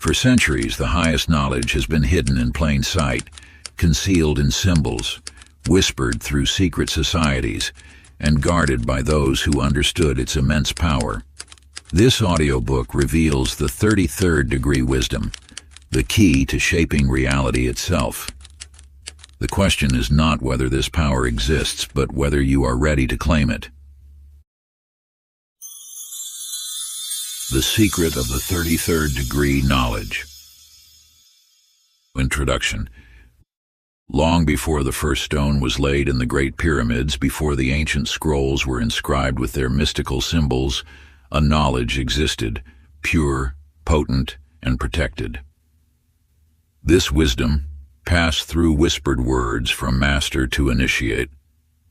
For centuries, the highest knowledge has been hidden in plain sight, concealed in symbols, whispered through secret societies, and guarded by those who understood its immense power. This audiobook reveals the 33rd degree wisdom, the key to shaping reality itself. The question is not whether this power exists, but whether you are ready to claim it. The secret of the 33rd degree knowledge. Introduction. Long before the first stone was laid in the Great Pyramids, before the ancient scrolls were inscribed with their mystical symbols, a knowledge existed, pure, potent, and protected. This wisdom, passed through whispered words from master to initiate,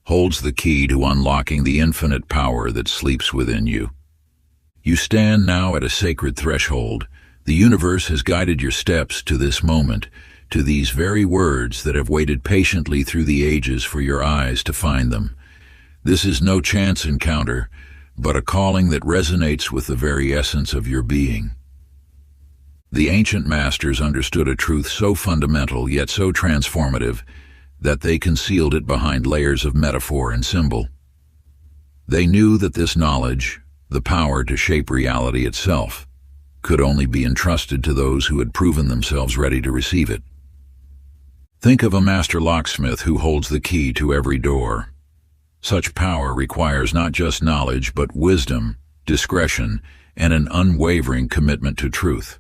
holds the key to unlocking the infinite power that sleeps within you. You stand now at a sacred threshold. The universe has guided your steps to this moment, to these very words that have waited patiently through the ages for your eyes to find them. This is no chance encounter, but a calling that resonates with the very essence of your being. The ancient masters understood a truth so fundamental yet so transformative that they concealed it behind layers of metaphor and symbol. They knew that this knowledge, the power to shape reality itself, could only be entrusted to those who had proven themselves ready to receive it. Think of a master locksmith who holds the key to every door. Such power requires not just knowledge, but wisdom, discretion, and an unwavering commitment to truth.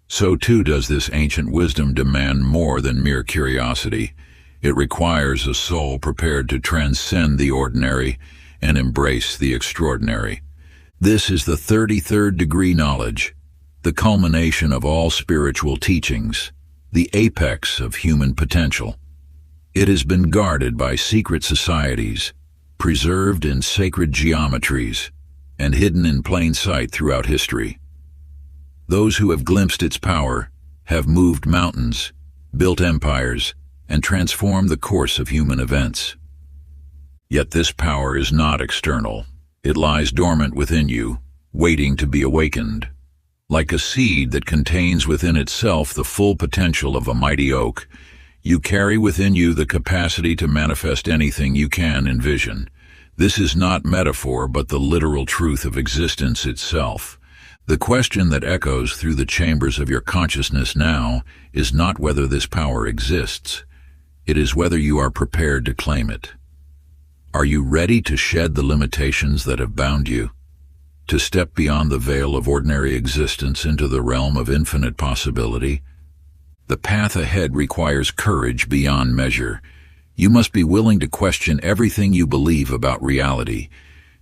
So too does this ancient wisdom demand more than mere curiosity. It requires a soul prepared to transcend the ordinary and embrace the extraordinary. This is the 33rd degree knowledge, the culmination of all spiritual teachings, the apex of human potential. It has been guarded by secret societies, preserved in sacred geometries, and hidden in plain sight throughout history. Those who have glimpsed its power have moved mountains, built empires, and transformed the course of human events. Yet this power is not external. It lies dormant within you, waiting to be awakened. Like a seed that contains within itself the full potential of a mighty oak, you carry within you the capacity to manifest anything you can envision. This is not metaphor, but the literal truth of existence itself. The question that echoes through the chambers of your consciousness now is not whether this power exists. It is whether you are prepared to claim it. Are you ready to shed the limitations that have bound you? To step beyond the veil of ordinary existence into the realm of infinite possibility? The path ahead requires courage beyond measure. You must be willing to question everything you believe about reality,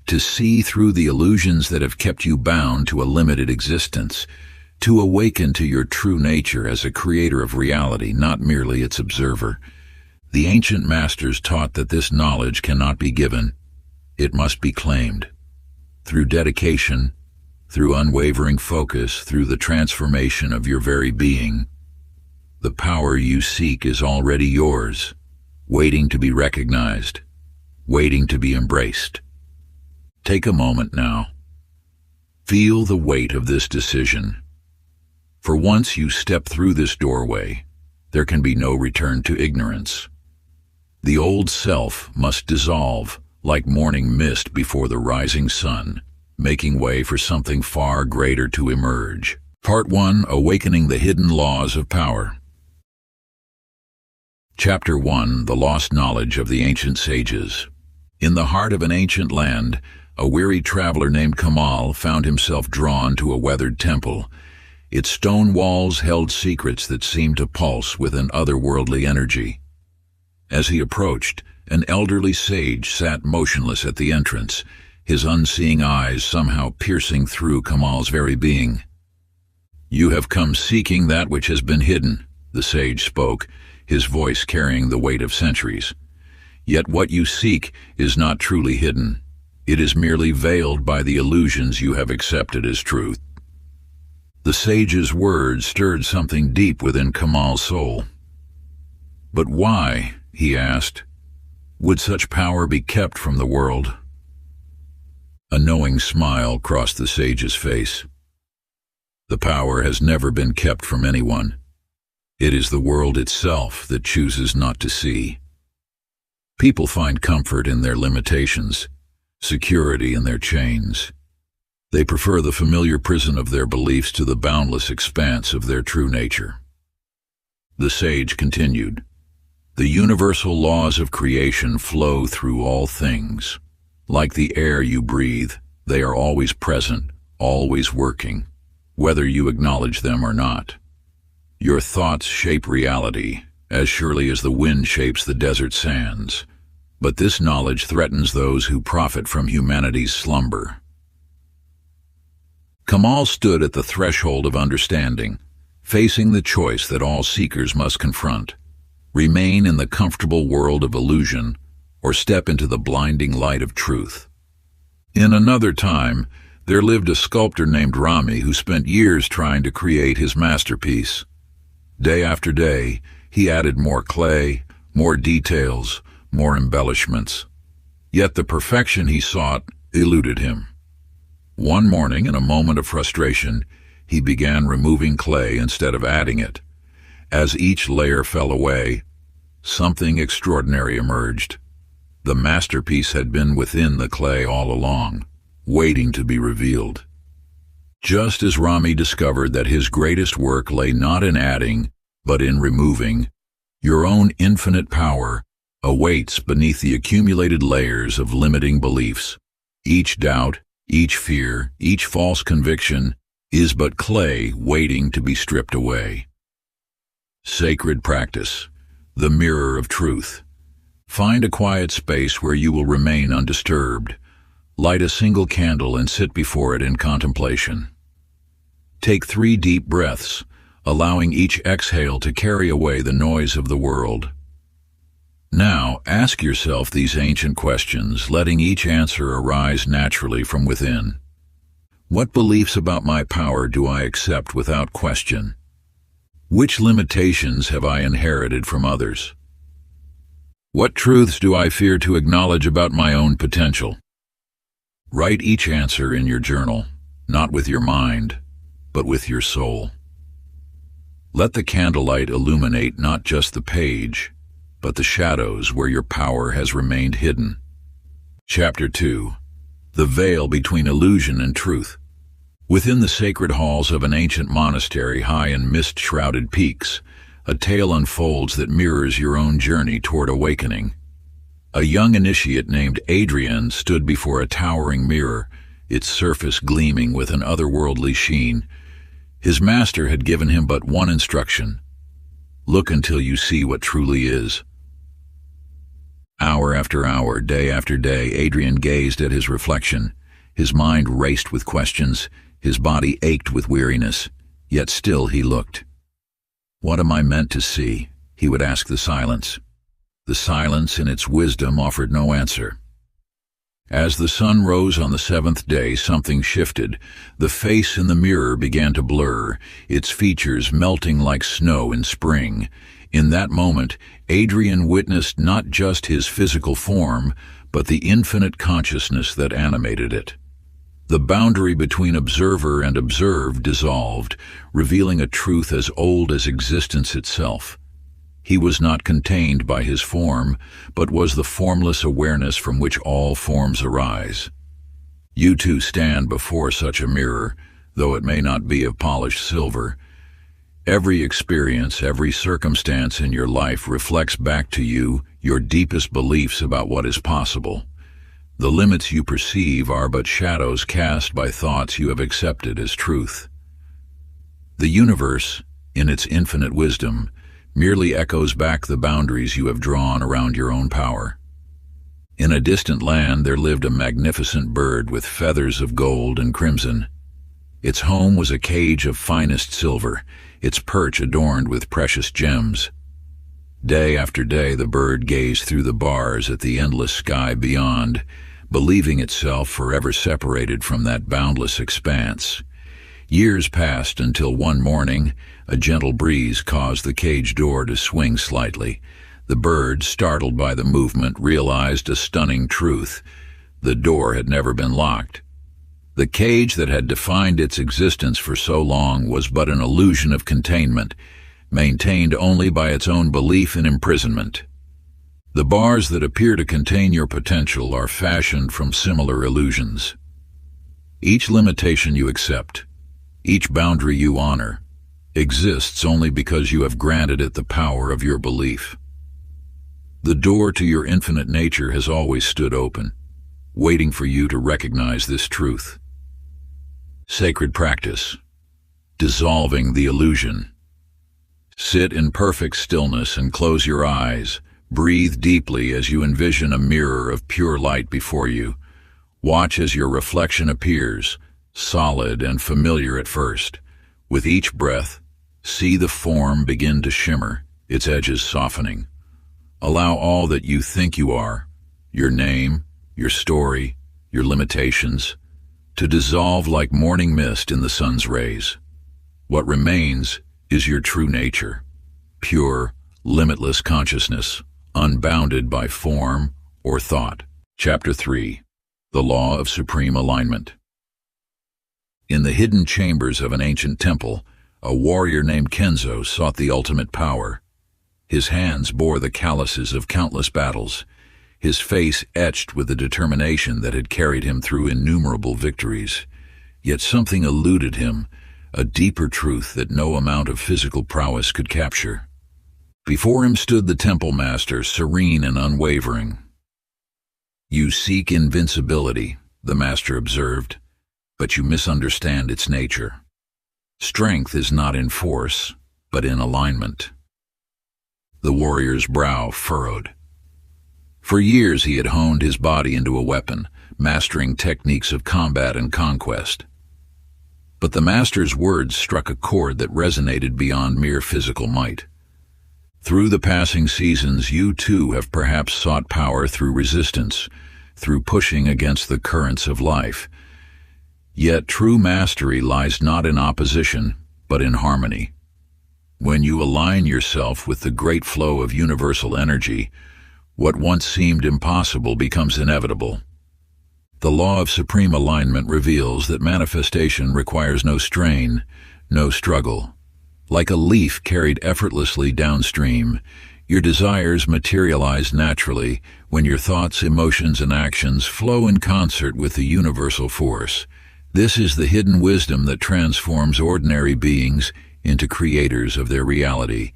to see through the illusions that have kept you bound to a limited existence, to awaken to your true nature as a creator of reality, not merely its observer. The ancient masters taught that this knowledge cannot be given. It must be claimed. Through dedication, through unwavering focus, through the transformation of your very being. The power you seek is already yours, waiting to be recognized, waiting to be embraced. Take a moment now. Feel the weight of this decision. For once you step through this doorway, there can be no return to ignorance. The old self must dissolve like morning mist before the rising sun, making way for something far greater to emerge. Part 1. Awakening the Hidden Laws of Power. Chapter 1. The Lost Knowledge of the Ancient Sages. In the heart of an ancient land, a weary traveler named Kamal found himself drawn to a weathered temple. Its stone walls held secrets that seemed to pulse with an otherworldly energy. As he approached, an elderly sage sat motionless at the entrance, his unseeing eyes somehow piercing through Kamal's very being. "You have come seeking that which has been hidden," the sage spoke, his voice carrying the weight of centuries. "Yet what you seek is not truly hidden. It is merely veiled by the illusions you have accepted as truth." The sage's words stirred something deep within Kamal's soul. "But why," he asked, "would such power be kept from the world?" A knowing smile crossed the sage's face. The power has never been kept from anyone. It is the world itself that chooses not to see. People find comfort in their limitations, security in their chains. They prefer the familiar prison of their beliefs to the boundless expanse of their true nature. The sage continued, "The universal laws of creation flow through all things. Like the air you breathe, they are always present, always working, whether you acknowledge them or not. Your thoughts shape reality, as surely as the wind shapes the desert sands. But this knowledge threatens those who profit from humanity's slumber." Kamal stood at the threshold of understanding, facing the choice that all seekers must confront: remain in the comfortable world of illusion, or step into the blinding light of truth. In another time, there lived a sculptor named Rami who spent years trying to create his masterpiece. Day after day, he added more clay, more details, more embellishments. Yet the perfection he sought eluded him. One morning, in a moment of frustration, he began removing clay instead of adding it. As each layer fell away, something extraordinary emerged. The masterpiece had been within the clay all along, waiting to be revealed. Just as Rami discovered that his greatest work lay not in adding, but in removing, your own infinite power awaits beneath the accumulated layers of limiting beliefs. Each doubt, each fear, each false conviction is but clay waiting to be stripped away. Sacred practice, the mirror of truth. Find a quiet space where you will remain undisturbed. Light a single candle and sit before it in contemplation. Take 3 deep breaths, allowing each exhale to carry away the noise of the world. Now, ask yourself these ancient questions, letting each answer arise naturally from within. What beliefs about my power do I accept without question? Which limitations have I inherited from others? What truths do I fear to acknowledge about my own potential? Write each answer in your journal, not with your mind, but with your soul. Let the candlelight illuminate not just the page, but the shadows where your power has remained hidden. Chapter 2. The Veil Between Illusion and Truth. Within the sacred halls of an ancient monastery high in mist-shrouded peaks, a tale unfolds that mirrors your own journey toward awakening. A young initiate named Adrian stood before a towering mirror, its surface gleaming with an otherworldly sheen. His master had given him but one instruction: look until you see what truly is. Hour after hour, day after day, Adrian gazed at his reflection. His mind raced with questions, his body ached with weariness, yet still he looked. What am I meant to see? He would ask the silence. The silence in its wisdom offered no answer. As the sun rose on the 7th day, something shifted. The face in the mirror began to blur, its features melting like snow in spring. In that moment, Adrian witnessed not just his physical form, but the infinite consciousness that animated it. The boundary between observer and observed dissolved, revealing a truth as old as existence itself. He was not contained by his form, but was the formless awareness from which all forms arise. You too stand before such a mirror, though it may not be of polished silver. Every experience, every circumstance in your life reflects back to you your deepest beliefs about what is possible. The limits you perceive are but shadows cast by thoughts you have accepted as truth. The universe, in its infinite wisdom, merely echoes back the boundaries you have drawn around your own power. In a distant land there lived a magnificent bird with feathers of gold and crimson. Its home was a cage of finest silver, its perch adorned with precious gems. Day after day the bird gazed through the bars at the endless sky beyond, believing itself forever separated from that boundless expanse. Years passed until one morning, a gentle breeze caused the cage door to swing slightly. The bird, startled by the movement, realized a stunning truth: the door had never been locked. The cage that had defined its existence for so long was but an illusion of containment, maintained only by its own belief in imprisonment. The bars that appear to contain your potential are fashioned from similar illusions. Each limitation you accept, each boundary you honor, exists only because you have granted it the power of your belief. The door to your infinite nature has always stood open, waiting for you to recognize this truth. Sacred practice. Dissolving the illusion. Sit in perfect stillness and close your eyes. Breathe deeply as you envision a mirror of pure light before you. Watch as your reflection appears, solid and familiar at first. With each breath, see the form begin to shimmer, its edges softening. Allow all that you think you are, your name, your story, your limitations, to dissolve like morning mist in the sun's rays. What remains is your true nature, pure, limitless consciousness, unbounded by form or thought. Chapter 3. The Law of Supreme Alignment. In the hidden chambers of an ancient temple, a warrior named Kenzo sought the ultimate power. His hands bore the calluses of countless battles, his face etched with the determination that had carried him through innumerable victories. Yet something eluded him, a deeper truth that no amount of physical prowess could capture. Before him stood the temple master, serene and unwavering. "You seek invincibility," the master observed, "but you misunderstand its nature. Strength is not in force, but in alignment." The warrior's brow furrowed. For years he had honed his body into a weapon, mastering techniques of combat and conquest. But the master's words struck a chord that resonated beyond mere physical might. Through the passing seasons, you too have perhaps sought power through resistance, through pushing against the currents of life. Yet true mastery lies not in opposition, but in harmony. When you align yourself with the great flow of universal energy, what once seemed impossible becomes inevitable. The law of supreme alignment reveals that manifestation requires no strain, no struggle. Like a leaf carried effortlessly downstream, your desires materialize naturally when your thoughts, emotions, and actions flow in concert with the universal force. This is the hidden wisdom that transforms ordinary beings into creators of their reality.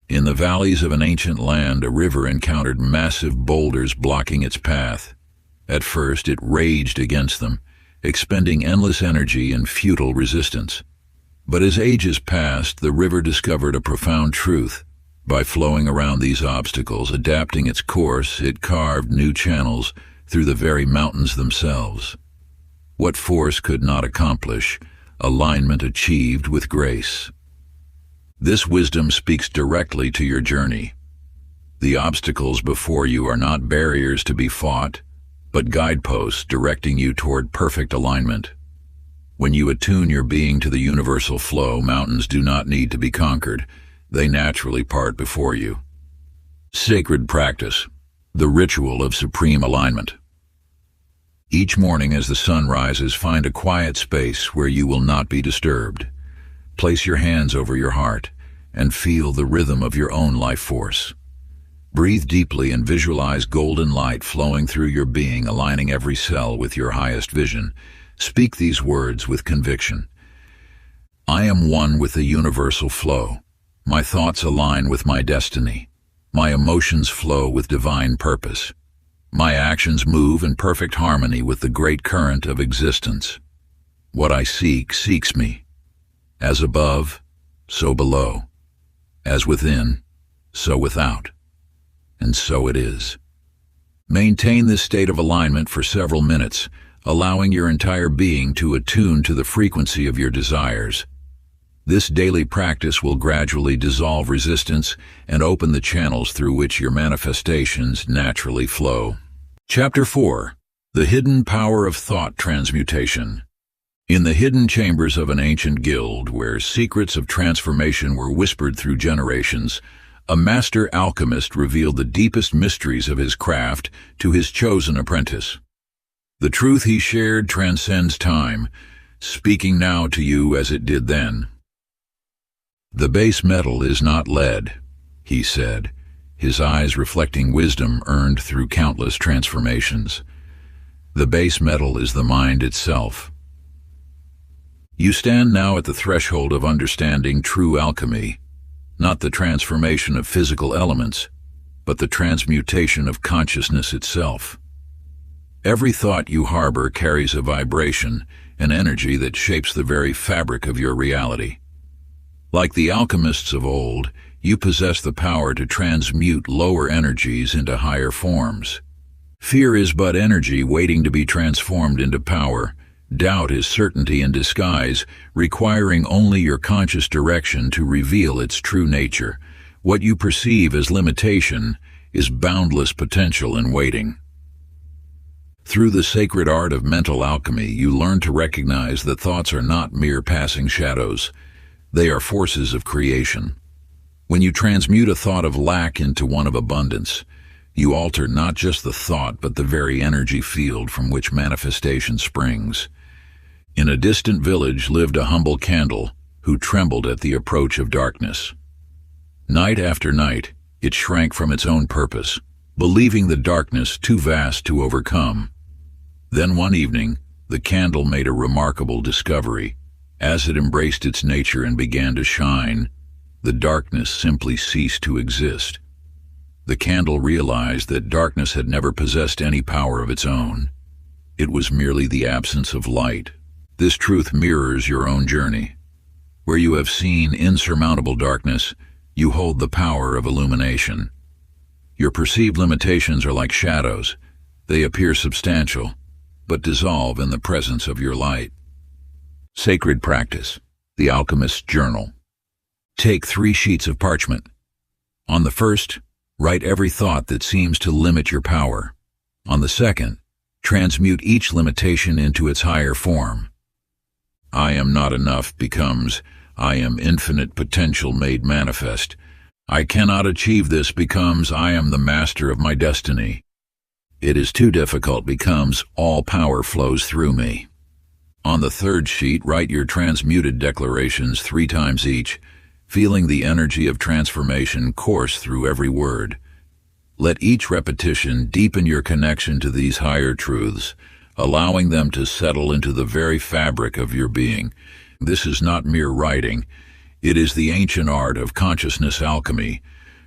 In the valleys of an ancient land, a river encountered massive boulders blocking its path. At first, it raged against them, expending endless energy and futile resistance. But as ages passed, the river discovered a profound truth. By flowing around these obstacles, adapting its course, it carved new channels through the very mountains themselves. What force could not accomplish, alignment achieved with grace. This wisdom speaks directly to your journey. The obstacles before you are not barriers to be fought, but guideposts directing you toward perfect alignment. When you attune your being to the universal flow, mountains do not need to be conquered. They naturally part before you. Sacred practice, the ritual of supreme alignment. Each morning as the sun rises, find a quiet space where you will not be disturbed. Place your hands over your heart and feel the rhythm of your own life force. Breathe deeply and visualize golden light flowing through your being, aligning every cell with your highest vision. Speak these words with conviction. I am one with the universal flow. My thoughts align with my destiny. My emotions flow with divine purpose. My actions move in perfect harmony with the great current of existence. What I seek seeks me. As above, so below. As within, so without. And so it is. Maintain this state of alignment for several minutes, allowing your entire being to attune to the frequency of your desires. This daily practice will gradually dissolve resistance and open the channels through which your manifestations naturally flow. Chapter 4. The Hidden Power of Thought Transmutation. In the hidden chambers of an ancient guild, where secrets of transformation were whispered through generations, a master alchemist revealed the deepest mysteries of his craft to his chosen apprentice. The truth he shared transcends time, speaking now to you as it did then. The base metal is not lead, he said, his eyes reflecting wisdom earned through countless transformations. The base metal is the mind itself. You stand now at the threshold of understanding true alchemy, not the transformation of physical elements, but the transmutation of consciousness itself. Every thought you harbor carries a vibration, an energy that shapes the very fabric of your reality. Like the alchemists of old, you possess the power to transmute lower energies into higher forms. Fear is but energy waiting to be transformed into power. Doubt is certainty in disguise, requiring only your conscious direction to reveal its true nature. What you perceive as limitation is boundless potential in waiting. Through the sacred art of mental alchemy, you learn to recognize that thoughts are not mere passing shadows. They are forces of creation. When you transmute a thought of lack into one of abundance, you alter not just the thought but the very energy field from which manifestation springs. In a distant village lived a humble candle who trembled at the approach of darkness. Night after night, it shrank from its own purpose, believing the darkness too vast to overcome. Then one evening, the candle made a remarkable discovery. As it embraced its nature and began to shine, the darkness simply ceased to exist. The candle realized that darkness had never possessed any power of its own. It was merely the absence of light. This truth mirrors your own journey. Where you have seen insurmountable darkness, you hold the power of illumination. Your perceived limitations are like shadows. They appear substantial, but dissolve in the presence of your light. Sacred practice, the alchemist's journal. Take 3 sheets of parchment. On the first, write every thought that seems to limit your power. On the second, transmute each limitation into its higher form. I am not enough becomes, I am infinite potential made manifest. I cannot achieve this becomes, I am the master of my destiny. It is too difficult becomes, all power flows through me. On the third sheet, write your transmuted declarations 3 times each, feeling the energy of transformation course through every word. Let each repetition deepen your connection to these higher truths, allowing them to settle into the very fabric of your being. This is not mere writing. It is the ancient art of consciousness alchemy,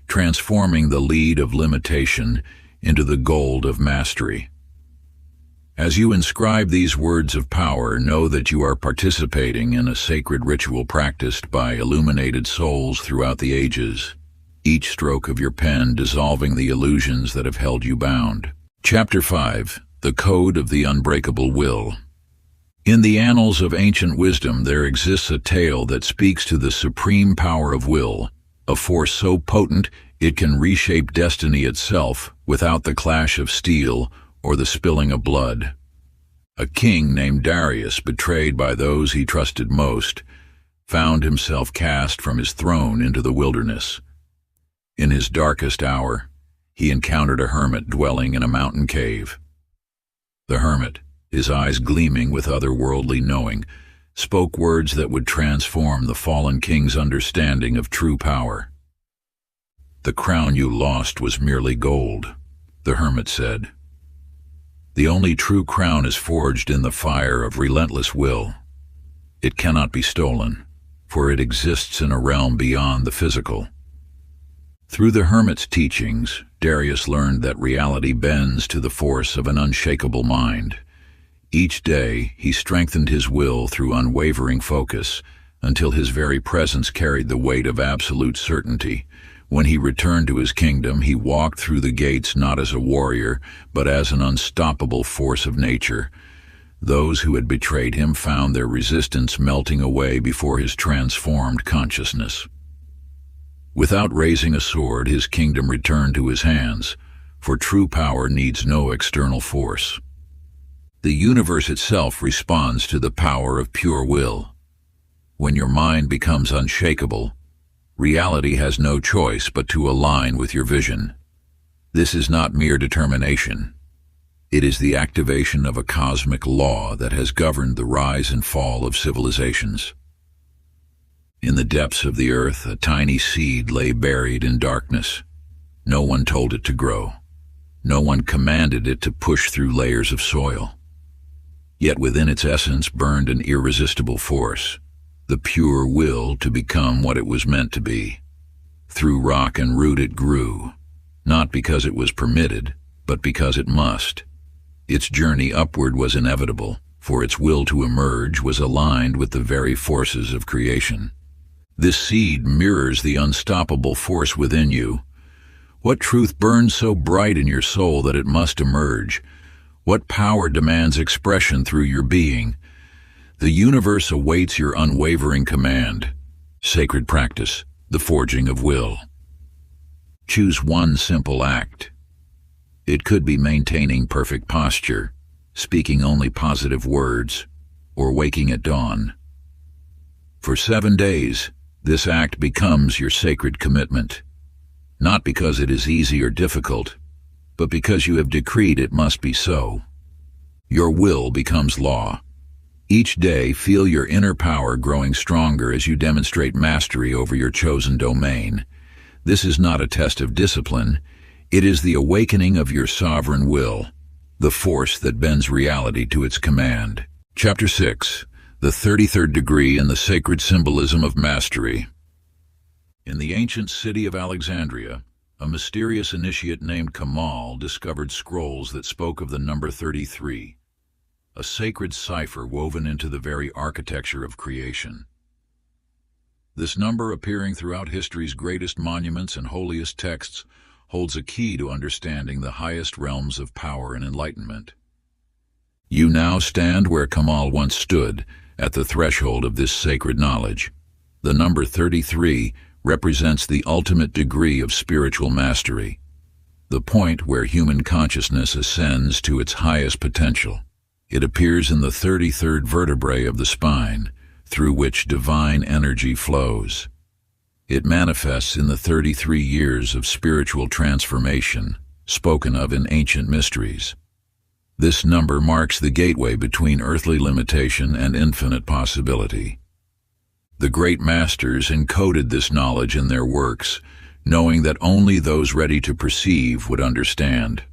transforming the lead of limitation into the gold of mastery. As you inscribe these words of power, know that you are participating in a sacred ritual practiced by illuminated souls throughout the ages, each stroke of your pen dissolving the illusions that have held you bound. Chapter 5. The Code of the Unbreakable Will. In the annals of ancient wisdom there exists a tale that speaks to the supreme power of will, a force so potent it can reshape destiny itself without the clash of steel or the spilling of blood. A king named Darius, betrayed by those he trusted most, found himself cast from his throne into the wilderness. In his darkest hour, he encountered a hermit dwelling in a mountain cave. The hermit, his eyes gleaming with otherworldly knowing, spoke words that would transform the fallen king's understanding of true power. "The crown you lost was merely gold," the hermit said. "The only true crown is forged in the fire of relentless will. It cannot be stolen, for it exists in a realm beyond the physical." Through the hermit's teachings, Darius learned that reality bends to the force of an unshakable mind. Each day, he strengthened his will through unwavering focus, until his very presence carried the weight of absolute certainty. When he returned to his kingdom, he walked through the gates not as a warrior, but as an unstoppable force of nature. Those who had betrayed him found their resistance melting away before his transformed consciousness. Without raising a sword, his kingdom returned to his hands, for true power needs no external force. The universe itself responds to the power of pure will. When your mind becomes unshakable, reality has no choice but to align with your vision. This is not mere determination. It is the activation of a cosmic law that has governed the rise and fall of civilizations. In the depths of the earth, a tiny seed lay buried in darkness. No one told it to grow. No one commanded it to push through layers of soil. Yet within its essence burned an irresistible force, the pure will to become what it was meant to be. Through rock and root it grew, not because it was permitted, but because it must. Its journey upward was inevitable, for its will to emerge was aligned with the very forces of creation. This seed mirrors the unstoppable force within you. What truth burns so bright in your soul that it must emerge? What power demands expression through your being? The universe awaits your unwavering command. Sacred practice, the forging of will. Choose one simple act. It could be maintaining perfect posture, speaking only positive words, or waking at dawn. For 7 days, this act becomes your sacred commitment. Not because it is easy or difficult, but because you have decreed it must be so. Your will becomes law. Each day, feel your inner power growing stronger as you demonstrate mastery over your chosen domain. This is not a test of discipline. It is the awakening of your sovereign will, the force that bends reality to its command. Chapter 6. The 33rd Degree and the Sacred Symbolism of Mastery. In the ancient city of Alexandria, a mysterious initiate named Kamal discovered scrolls that spoke of the number 33, a sacred cipher woven into the very architecture of creation. This number, appearing throughout history's greatest monuments and holiest texts, holds a key to understanding the highest realms of power and enlightenment. You now stand where Kamal once stood, at the threshold of this sacred knowledge. The number 33 represents the ultimate degree of spiritual mastery, the point where human consciousness ascends to its highest potential. It appears in the 33rd vertebrae of the spine, through which divine energy flows. It manifests in the 33 years of spiritual transformation, spoken of in ancient mysteries. This number marks the gateway between earthly limitation and infinite possibility. The great masters encoded this knowledge in their works, knowing that only those ready to perceive would understand.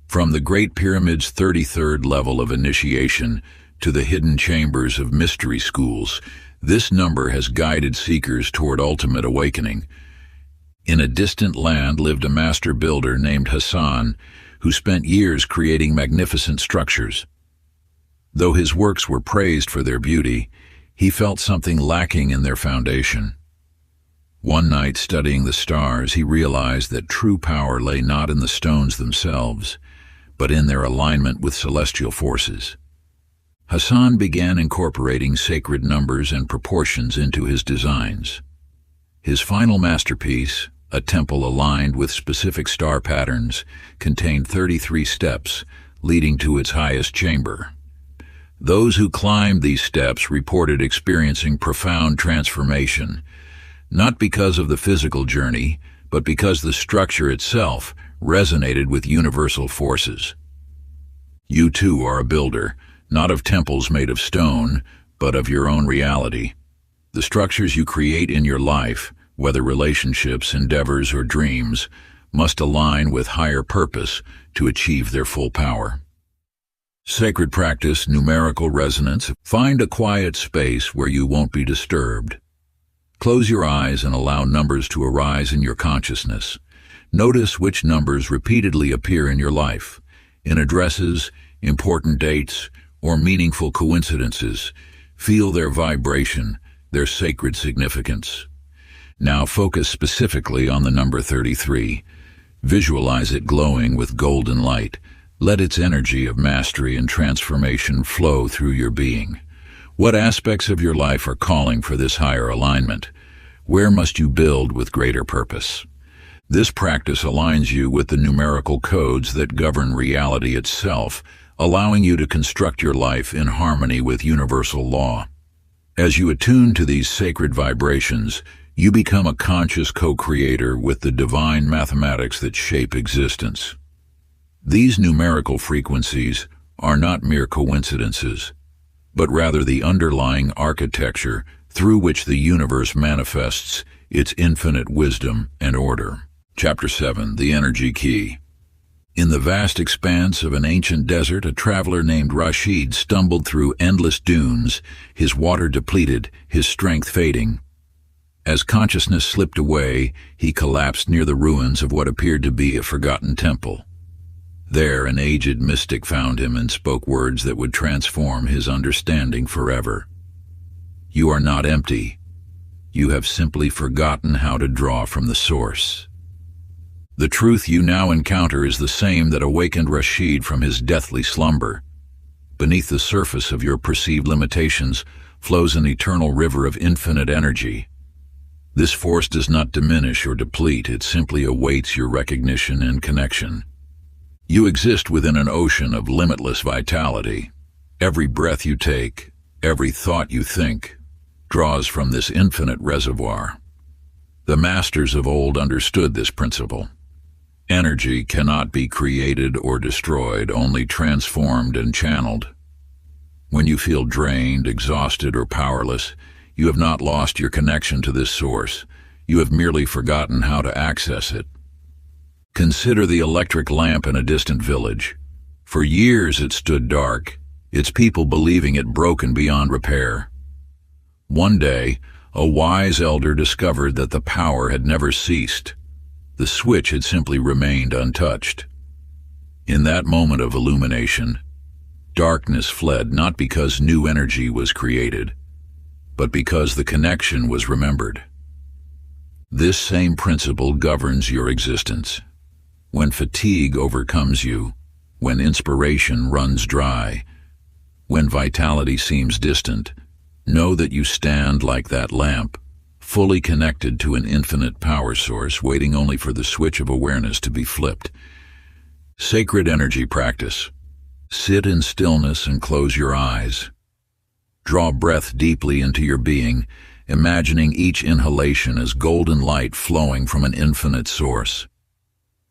From the Great Pyramid's 33rd level of initiation to the hidden chambers of mystery schools, this number has guided seekers toward ultimate awakening. In a distant land lived a master builder named Hassan, who spent years creating magnificent structures. Though his works were praised for their beauty, he felt something lacking in their foundation. One night, studying the stars, he realized that true power lay not in the stones themselves, but in their alignment with celestial forces. Hassan began incorporating sacred numbers and proportions into his designs. His final masterpiece, a temple aligned with specific star patterns, contained 33 steps leading to its highest chamber. Those who climbed these steps reported experiencing profound transformation, not because of the physical journey, but because the structure itself resonated with universal forces. You too are a builder, not of temples made of stone, but of your own reality. The structures you create in your life, whether relationships, endeavors, or dreams, must align with higher purpose to achieve their full power. Sacred practice, numerical resonance. Find a quiet space where you won't be disturbed. Close your eyes and allow numbers to arise in your consciousness. Notice which numbers repeatedly appear in your life, in addresses, important dates, or meaningful coincidences. Feel their vibration, their sacred significance. Now focus specifically on the number 33. Visualize it glowing with golden light. Let its energy of mastery and transformation flow through your being. What aspects of your life are calling for this higher alignment? Where must you build with greater purpose? This practice aligns you with the numerical codes that govern reality itself, allowing you to construct your life in harmony with universal law. As you attune to these sacred vibrations, you become a conscious co-creator with the divine mathematics that shape existence. These numerical frequencies are not mere coincidences, but rather the underlying architecture through which the universe manifests its infinite wisdom and order. Chapter 7. The Energy Key. In the vast expanse of an ancient desert, a traveler named Rashid stumbled through endless dunes, his water depleted, his strength fading. As consciousness slipped away, he collapsed near the ruins of what appeared to be a forgotten temple. There, an aged mystic found him and spoke words that would transform his understanding forever. "You are not empty. You have simply forgotten how to draw from the source." The truth you now encounter is the same that awakened Rashid from his deathly slumber. Beneath the surface of your perceived limitations flows an eternal river of infinite energy. This force does not diminish or deplete, it simply awaits your recognition and connection. You exist within an ocean of limitless vitality. Every breath you take, every thought you think, draws from this infinite reservoir. The masters of old understood this principle. Energy cannot be created or destroyed, only transformed and channeled. When you feel drained, exhausted, or powerless, you have not lost your connection to this source. You have merely forgotten how to access it. Consider the electric lamp in a distant village. For years it stood dark, its people believing it broken beyond repair. One day, a wise elder discovered that the power had never ceased. The switch had simply remained untouched. In that moment of illumination, darkness fled not because new energy was created, but because the connection was remembered. This same principle governs your existence. When fatigue overcomes you, when inspiration runs dry, when vitality seems distant, know that you stand like that lamp, fully connected to an infinite power source, waiting only for the switch of awareness to be flipped. Sacred energy practice. Sit in stillness and close your eyes. Draw breath deeply into your being, imagining each inhalation as golden light flowing from an infinite source.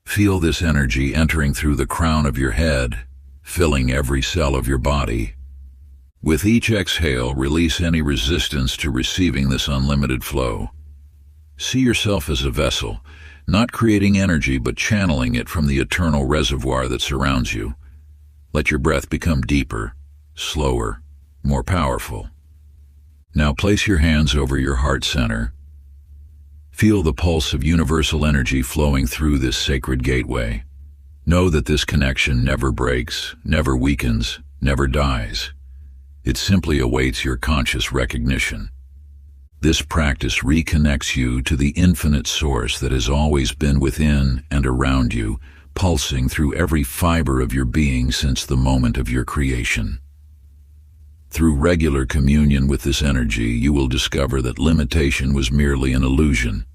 Feel this energy entering through the crown of your head, filling every cell of your body. With each exhale, release any resistance to receiving this unlimited flow. See yourself as a vessel, not creating energy but channeling it from the eternal reservoir that surrounds you. Let your breath become deeper, slower, more powerful. Now place your hands over your heart center. Feel the pulse of universal energy flowing through this sacred gateway. Know that this connection never breaks, never weakens, never dies. It simply awaits your conscious recognition. This practice reconnects you to the infinite source that has always been within and around you, pulsing through every fiber of your being since the moment of your creation. Through regular communion with this energy, you will discover that limitation was merely an illusion.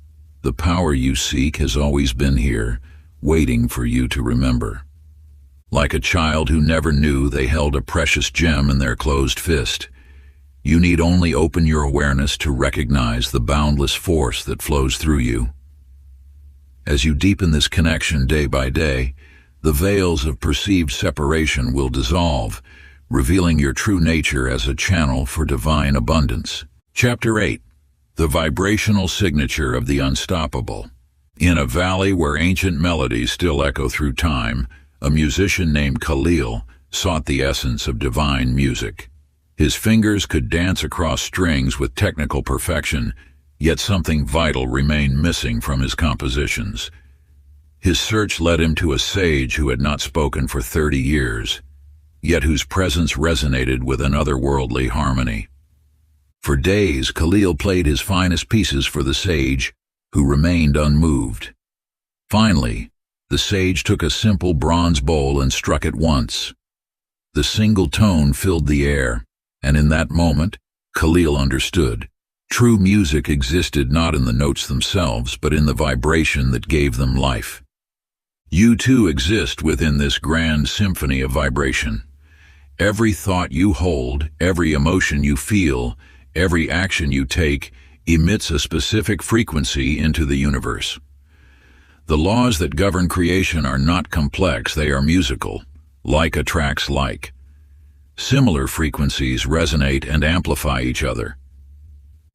The power you seek has always been here, waiting for you to remember. Like a child who never knew they held a precious gem in their closed fist, you need only open your awareness to recognize the boundless force that flows through you. As you deepen this connection day by day, the veils of perceived separation will dissolve, revealing your true nature as a channel for divine abundance. Chapter 8. The Vibrational Signature of the Unstoppable. In a valley where ancient melodies still echo through time, a musician named Khalil sought the essence of divine music. His fingers could dance across strings with technical perfection, yet something vital remained missing from his compositions. His search led him to a sage who had not spoken for 30 years, yet whose presence resonated with an otherworldly harmony. For days, Khalil played his finest pieces for the sage, who remained unmoved. Finally, the sage took a simple bronze bowl and struck it once. The single tone filled the air, and in that moment, Khalil understood. True music existed not in the notes themselves, but in the vibration that gave them life. You too exist within this grand symphony of vibration. Every thought you hold, every emotion you feel, every action you take emits a specific frequency into the universe. The laws that govern creation are not complex, they are musical. Like attracts like. Similar frequencies resonate and amplify each other.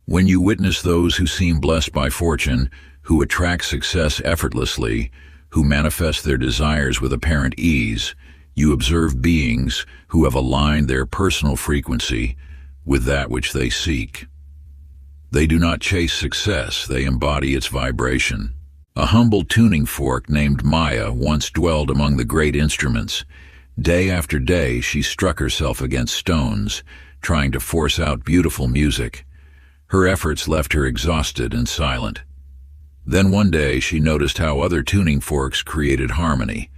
When you witness those who seem blessed by fortune, who attract success effortlessly, who manifest their desires with apparent ease, you observe beings who have aligned their personal frequency with that which they seek. They do not chase success, they embody its vibration. A humble tuning fork named Maya once dwelled among the great instruments. Day after day she struck herself against stones, trying to force out beautiful music. Her efforts left her exhausted and silent. Then one day she noticed how other tuning forks created harmony,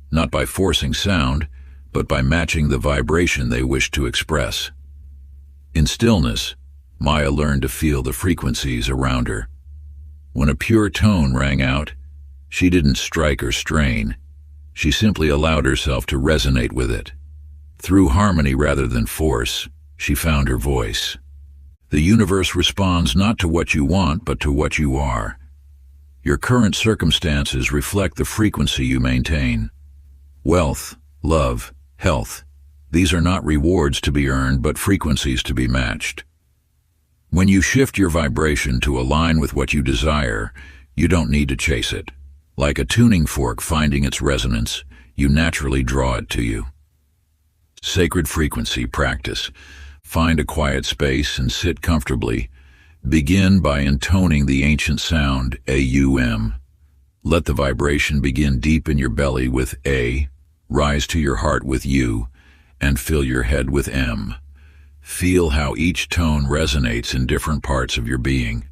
not by forcing sound, but by matching the vibration they wished to express. In stillness, Maya learned to feel the frequencies around her. When a pure tone rang out, she didn't strike or strain. She simply allowed herself to resonate with it. Through harmony rather than force, she found her voice. The universe responds not to what you want, but to what you are. Your current circumstances reflect the frequency you maintain. Wealth, love, health, these are not rewards to be earned, but frequencies to be matched. When you shift your vibration to align with what you desire, you don't need to chase it. Like a tuning fork finding its resonance, you naturally draw it to you. Sacred frequency practice. Find a quiet space and sit comfortably. Begin by intoning the ancient sound AUM. Let the vibration begin deep in your belly with A, rise to your heart with U, and fill your head with M. Feel how each tone resonates in different parts of your being.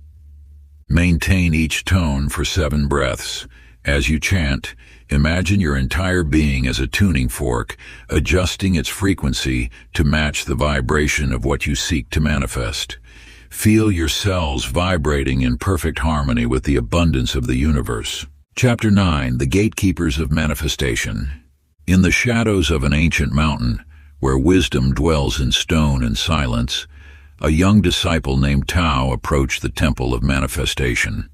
Maintain each tone for 7 breaths. As you chant, imagine your entire being as a tuning fork, adjusting its frequency to match the vibration of what you seek to manifest. Feel your cells vibrating in perfect harmony with the abundance of the universe. Chapter 9. The Gatekeepers of Manifestation. In the shadows of an ancient mountain, where wisdom dwells in stone and silence, a young disciple named Tao approached the temple of manifestation.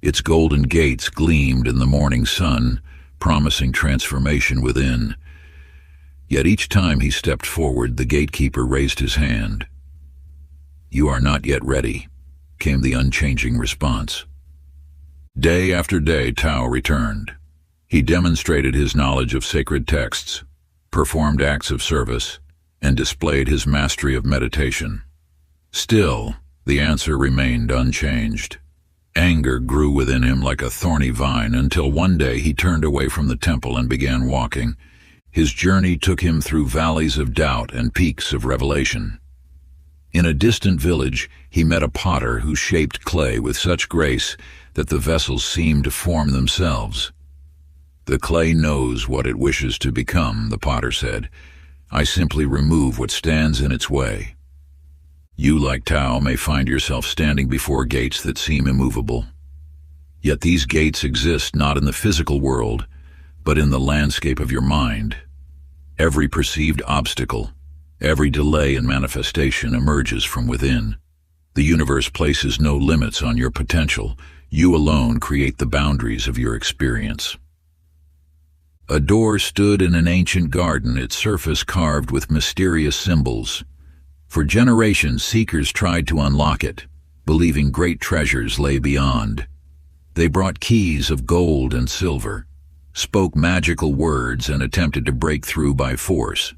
Its golden gates gleamed in the morning sun, promising transformation within. Yet each time he stepped forward, the gatekeeper raised his hand. "You are not yet ready," came the unchanging response. Day after day, Tao returned. He demonstrated his knowledge of sacred texts, performed acts of service, and displayed his mastery of meditation. Still, the answer remained unchanged. Anger grew within him like a thorny vine until one day he turned away from the temple and began walking. His journey took him through valleys of doubt and peaks of revelation. In a distant village, he met a potter who shaped clay with such grace that the vessels seemed to form themselves. "The clay knows what it wishes to become," the potter said. "I simply remove what stands in its way." You, like Tao, may find yourself standing before gates that seem immovable. Yet these gates exist not in the physical world, but in the landscape of your mind. Every perceived obstacle, every delay in manifestation emerges from within. The universe places no limits on your potential. You alone create the boundaries of your experience. A door stood in an ancient garden, its surface carved with mysterious symbols. For generations, seekers tried to unlock it, believing great treasures lay beyond. They brought keys of gold and silver, spoke magical words, and attempted to break through by force.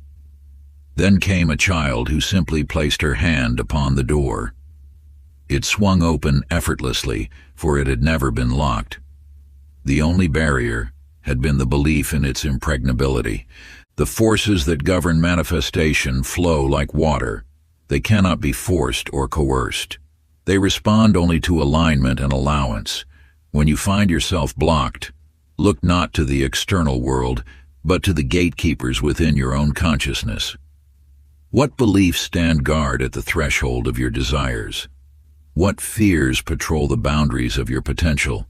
Then came a child who simply placed her hand upon the door. It swung open effortlessly, for it had never been locked. The only barrier had been the belief in its impregnability. The forces that govern manifestation flow like water. They cannot be forced or coerced. They respond only to alignment and allowance. When you find yourself blocked, look not to the external world, but to the gatekeepers within your own consciousness. What beliefs stand guard at the threshold of your desires? What fears patrol the boundaries of your potential?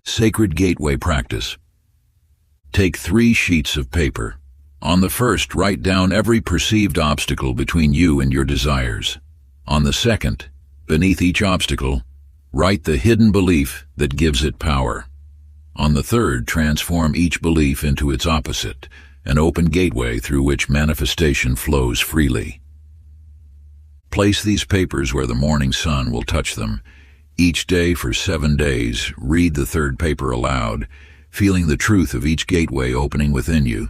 Sacred Gateway Practice. Take 3 sheets of paper. On the first, write down every perceived obstacle between you and your desires. On the second, beneath each obstacle, write the hidden belief that gives it power. On the third, transform each belief into its opposite, an open gateway through which manifestation flows freely. Place these papers where the morning sun will touch them. Each day for 7 days, read the third paper aloud, feeling the truth of each gateway opening within you.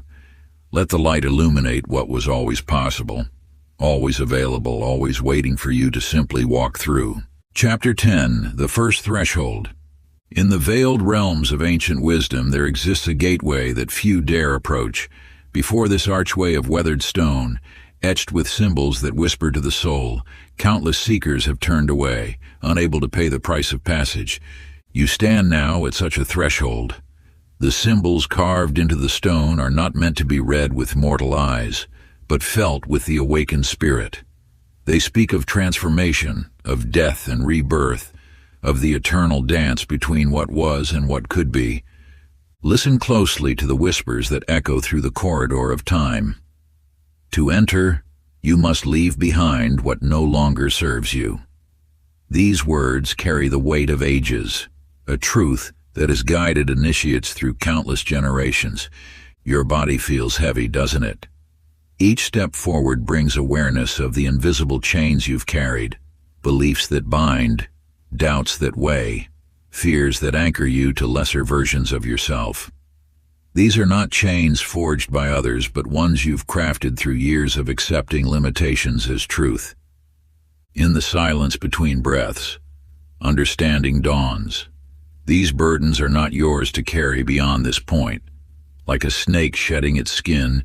Let the light illuminate what was always possible, always available, always waiting for you to simply walk through. Chapter 10, The First Threshold. In the veiled realms of ancient wisdom, there exists a gateway that few dare approach. Before this archway of weathered stone, etched with symbols that whisper to the soul, countless seekers have turned away, unable to pay the price of passage. You stand now at such a threshold. The symbols carved into the stone are not meant to be read with mortal eyes, but felt with the awakened spirit. They speak of transformation, of death and rebirth, of the eternal dance between what was and what could be. Listen closely to the whispers that echo through the corridor of time. To enter, you must leave behind what no longer serves you. These words carry the weight of ages, a truth that has guided initiates through countless generations. Your body feels heavy, doesn't it? Each step forward brings awareness of the invisible chains you've carried, beliefs that bind, doubts that weigh, fears that anchor you to lesser versions of yourself. These are not chains forged by others, but ones you've crafted through years of accepting limitations as truth. In the silence between breaths, understanding dawns. These burdens are not yours to carry beyond this point. Like a snake shedding its skin,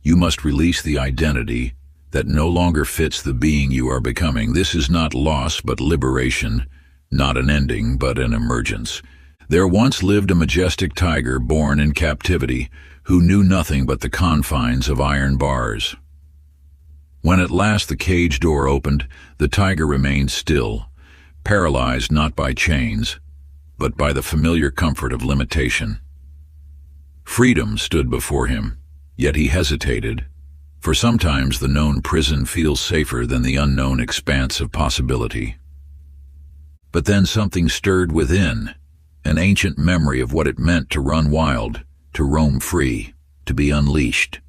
you must release the identity that no longer fits the being you are becoming. This is not loss, but liberation, not an ending, but an emergence. There once lived a majestic tiger born in captivity who knew nothing but the confines of iron bars. When at last the cage door opened, the tiger remained still, paralyzed not by chains, but by the familiar comfort of limitation. Freedom stood before him, yet he hesitated, for sometimes the known prison feels safer than the unknown expanse of possibility. But then something stirred within, an ancient memory of what it meant to run wild, to roam free, to be unleashed.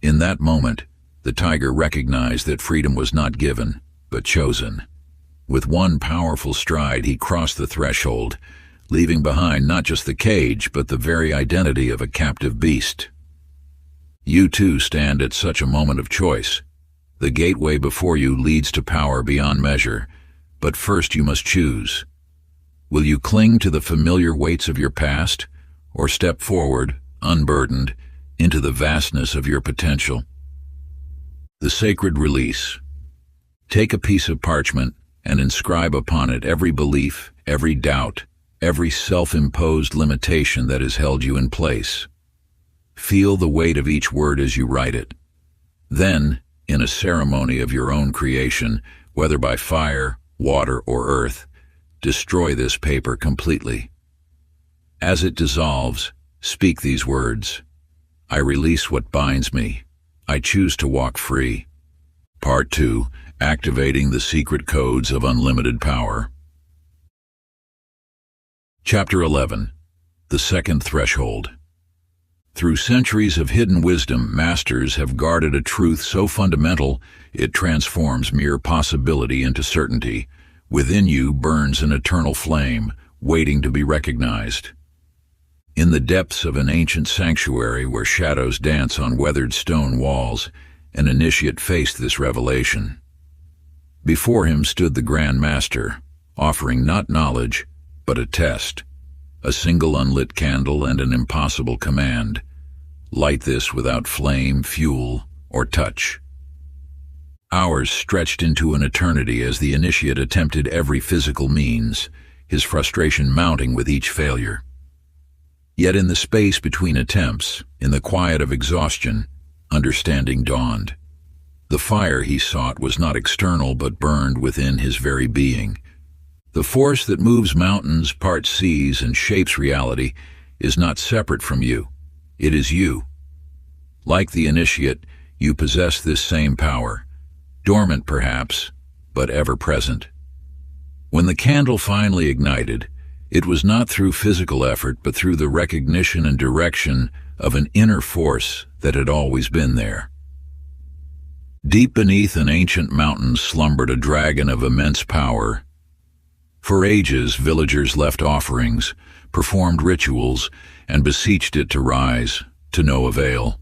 In that moment, the tiger recognized that freedom was not given, but chosen. With one powerful stride, he crossed the threshold, leaving behind not just the cage, but the very identity of a captive beast. You too stand at such a moment of choice. The gateway before you leads to power beyond measure, but first you must choose. Will you cling to the familiar weights of your past, or step forward, unburdened, into the vastness of your potential? The sacred release. Take a piece of parchment and inscribe upon it every belief, every doubt, every self-imposed limitation that has held you in place. Feel the weight of each word as you write it. Then, in a ceremony of your own creation, whether by fire, water, or earth, destroy this paper completely. As it dissolves, speak these words. I release what binds me. I choose to walk free. Part 2. Activating the Secret Codes of Unlimited Power. Chapter 11. The Second Threshold. Through centuries of hidden wisdom, masters have guarded a truth so fundamental it transforms mere possibility into certainty. Within you burns an eternal flame, waiting to be recognized. In the depths of an ancient sanctuary where shadows dance on weathered stone walls, an initiate faced this revelation. Before him stood the Grand Master, offering not knowledge, but a test, a single unlit candle and an impossible command. Light this without flame, fuel, or touch. Hours stretched into an eternity as the initiate attempted every physical means, his frustration mounting with each failure. Yet in the space between attempts, in the quiet of exhaustion, understanding dawned. The fire he sought was not external but burned within his very being. The force that moves mountains, parts seas, and shapes reality is not separate from you. It is you. Like the initiate, you possess this same power. Dormant perhaps, but ever present. When the candle finally ignited, It was not through physical effort, but through the recognition and direction of an inner force that had always been there. Deep beneath an ancient mountain slumbered a dragon of immense power. For ages, villagers left offerings, performed rituals, and beseeched it to rise, to no avail.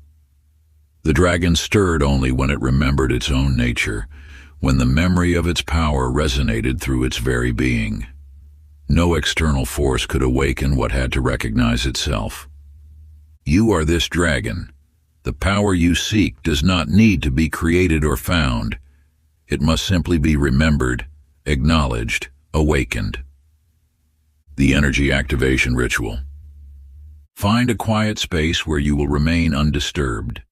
The dragon stirred only when it remembered its own nature, when the memory of its power resonated through its very being. No external force could awaken what had to recognize itself. You are this dragon. The power you seek does not need to be created or found. It must simply be remembered, acknowledged, awakened. The Energy Activation Ritual. Find a quiet space where you will remain undisturbed.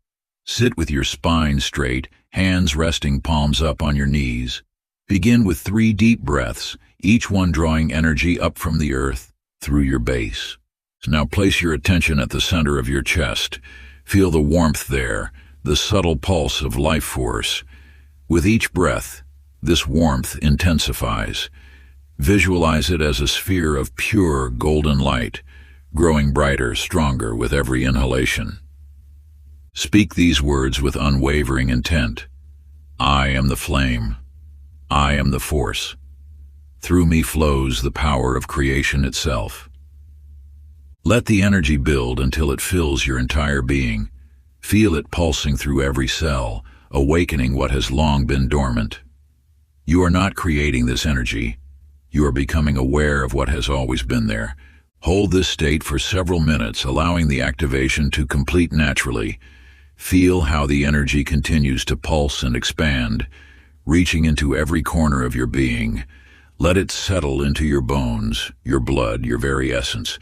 Sit with your spine straight, hands resting palms up on your knees. Begin with 3 deep breaths, each one drawing energy up from the earth through your base. Now place your attention at the center of your chest. Feel the warmth there, the subtle pulse of life force. With each breath, this warmth intensifies. Visualize it as a sphere of pure golden light, growing brighter, stronger with every inhalation. Speak these words with unwavering intent. I am the flame. I am the force. Through me flows the power of creation itself. Let the energy build until it fills your entire being. Feel it pulsing through every cell, awakening what has long been dormant. You are not creating this energy. You are becoming aware of what has always been there. Hold this state for several minutes, allowing the activation to complete naturally. Feel how the energy continues to pulse and expand, reaching into every corner of your being. Let it settle into your bones, your blood, your very essence.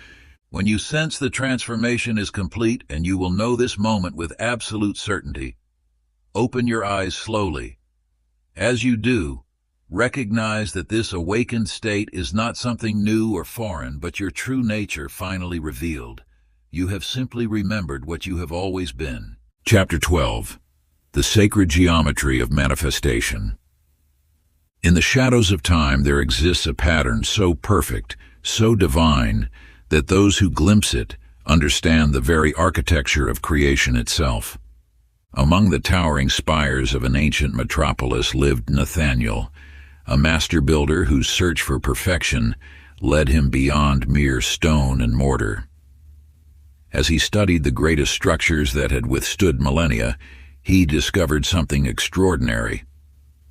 When you sense the transformation is complete, and you will know this moment with absolute certainty, open your eyes slowly. As you do, recognize that this awakened state is not something new or foreign, but your true nature finally revealed. You have simply remembered what you have always been. Chapter 12. The Sacred Geometry of Manifestation. In the shadows of time there exists a pattern so perfect, so divine, that those who glimpse it understand the very architecture of creation itself. Among the towering spires of an ancient metropolis lived Nathaniel, a master builder whose search for perfection led him beyond mere stone and mortar. As he studied the greatest structures that had withstood millennia, he discovered something extraordinary.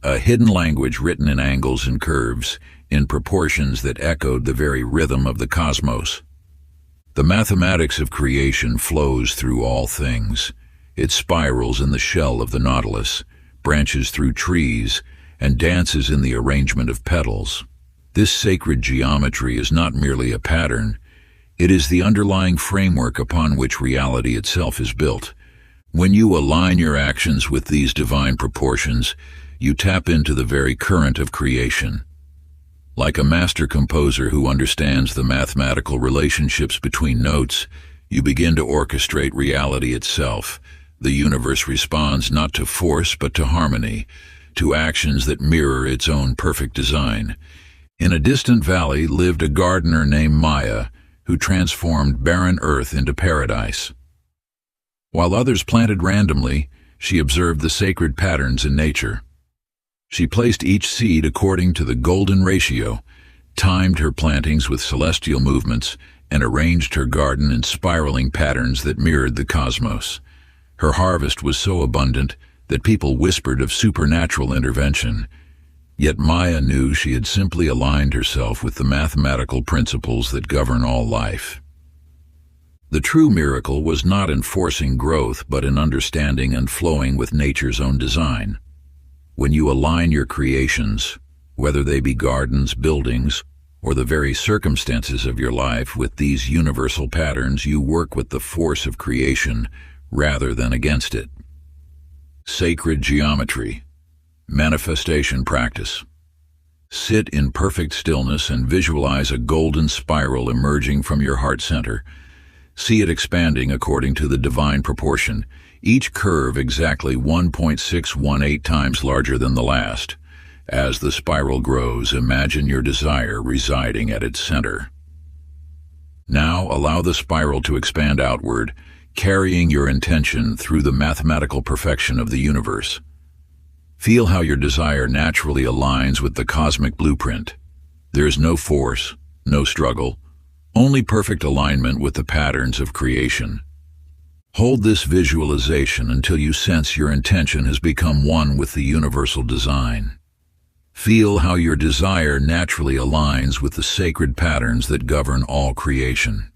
A hidden language written in angles and curves, in proportions that echoed the very rhythm of the cosmos. The mathematics of creation flows through all things. It spirals in the shell of the nautilus, branches through trees, and dances in the arrangement of petals. This sacred geometry is not merely a pattern. It is the underlying framework upon which reality itself is built. When you align your actions with these divine proportions, you tap into the very current of creation. Like a master composer who understands the mathematical relationships between notes, you begin to orchestrate reality itself. The universe responds not to force but to harmony, to actions that mirror its own perfect design. In a distant valley lived a gardener named Maya, who transformed barren earth into paradise. While others planted randomly, she observed the sacred patterns in nature. She placed each seed according to the golden ratio, timed her plantings with celestial movements, and arranged her garden in spiraling patterns that mirrored the cosmos. Her harvest was so abundant that people whispered of supernatural intervention. Yet Maya knew she had simply aligned herself with the mathematical principles that govern all life. The true miracle was not in forcing growth, but in understanding and flowing with nature's own design. When you align your creations, whether they be gardens, buildings, or the very circumstances of your life, with these universal patterns, you work with the force of creation rather than against it. Sacred geometry. Manifestation practice. Sit in perfect stillness and visualize a golden spiral emerging from your heart center. See it expanding according to the divine proportion, each curve exactly 1.618 times larger than the last. As the spiral grows, imagine your desire residing at its center. Now allow the spiral to expand outward, carrying your intention through the mathematical perfection of the universe. Feel how your desire naturally aligns with the cosmic blueprint. There is no force, no struggle, only perfect alignment with the patterns of creation. Hold this visualization until you sense your intention has become one with the universal design. Feel how your desire naturally aligns with the sacred patterns that govern all creation.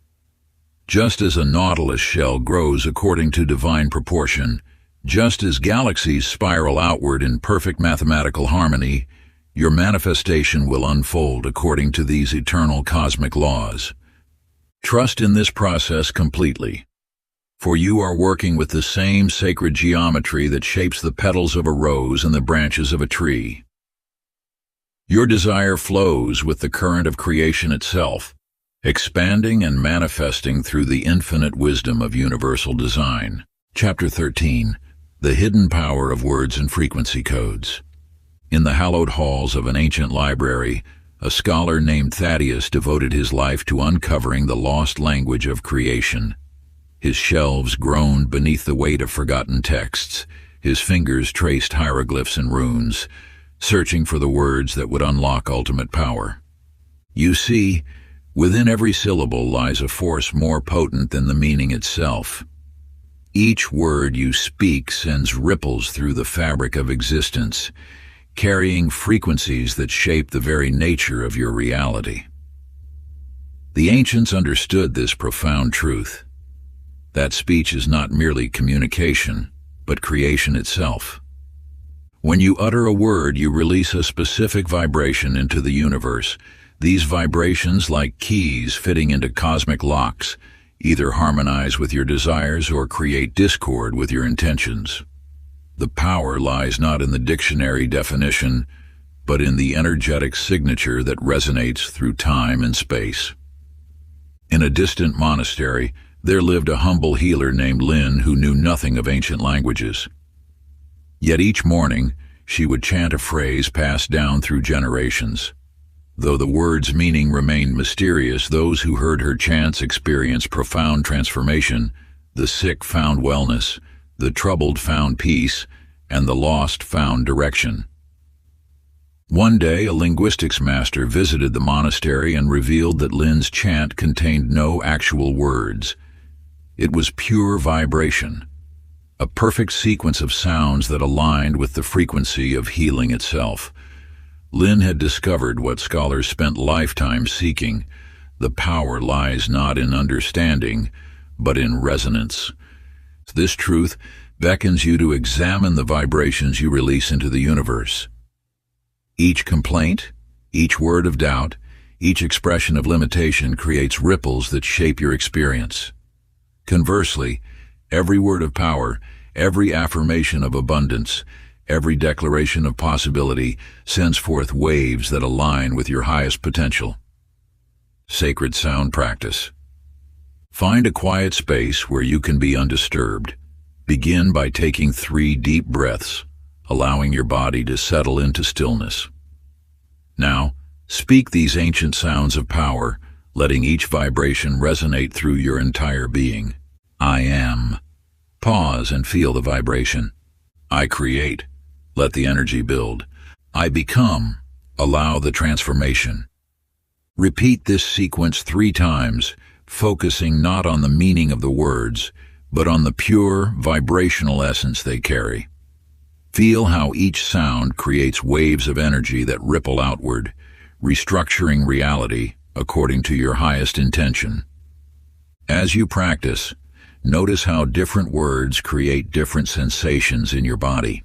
Just as a nautilus shell grows according to divine proportion, just as galaxies spiral outward in perfect mathematical harmony, your manifestation will unfold according to these eternal cosmic laws. Trust in this process completely, for you are working with the same sacred geometry that shapes the petals of a rose and the branches of a tree. Your desire flows with the current of creation itself, expanding and manifesting through the infinite wisdom of universal design. Chapter 13. The Hidden Power of Words and Frequency Codes. In the hallowed halls of an ancient library, a scholar named Thaddeus devoted his life to uncovering the lost language of creation. His shelves groaned beneath the weight of forgotten texts. His fingers traced hieroglyphs and runes, searching for the words that would unlock ultimate power. You see, within every syllable lies a force more potent than the meaning itself. Each word you speak sends ripples through the fabric of existence, carrying frequencies that shape the very nature of your reality. The ancients understood this profound truth, that speech is not merely communication, but creation itself. When you utter a word, you release a specific vibration into the universe. These vibrations, like keys fitting into cosmic locks, either harmonize with your desires or create discord with your intentions. The power lies not in the dictionary definition, but in the energetic signature that resonates through time and space. In a distant monastery, there lived a humble healer named Lin who knew nothing of ancient languages. Yet each morning, she would chant a phrase passed down through generations. Though the word's meaning remained mysterious, those who heard her chants experienced profound transformation. The sick found wellness, the troubled found peace, and the lost found direction. One day, a linguistics master visited the monastery and revealed that Lin's chant contained no actual words. It was pure vibration, a perfect sequence of sounds that aligned with the frequency of healing itself. Lin had discovered what scholars spent lifetimes seeking. The power lies not in understanding, but in resonance. This truth beckons you to examine the vibrations you release into the universe. Each complaint, each word of doubt, each expression of limitation creates ripples that shape your experience. Conversely, every word of power, every affirmation of abundance, every declaration of possibility sends forth waves that align with your highest potential. Sacred sound practice. Find a quiet space where you can be undisturbed. Begin by taking 3 deep breaths, allowing your body to settle into stillness. Now, speak these ancient sounds of power, letting each vibration resonate through your entire being. I am. Pause and feel the vibration. I create. Let the energy build. I become. Allow the transformation. Repeat this sequence 3 times, focusing not on the meaning of the words, but on the pure, vibrational essence they carry. Feel how each sound creates waves of energy that ripple outward, restructuring reality according to your highest intention. As you practice, notice how different words create different sensations in your body.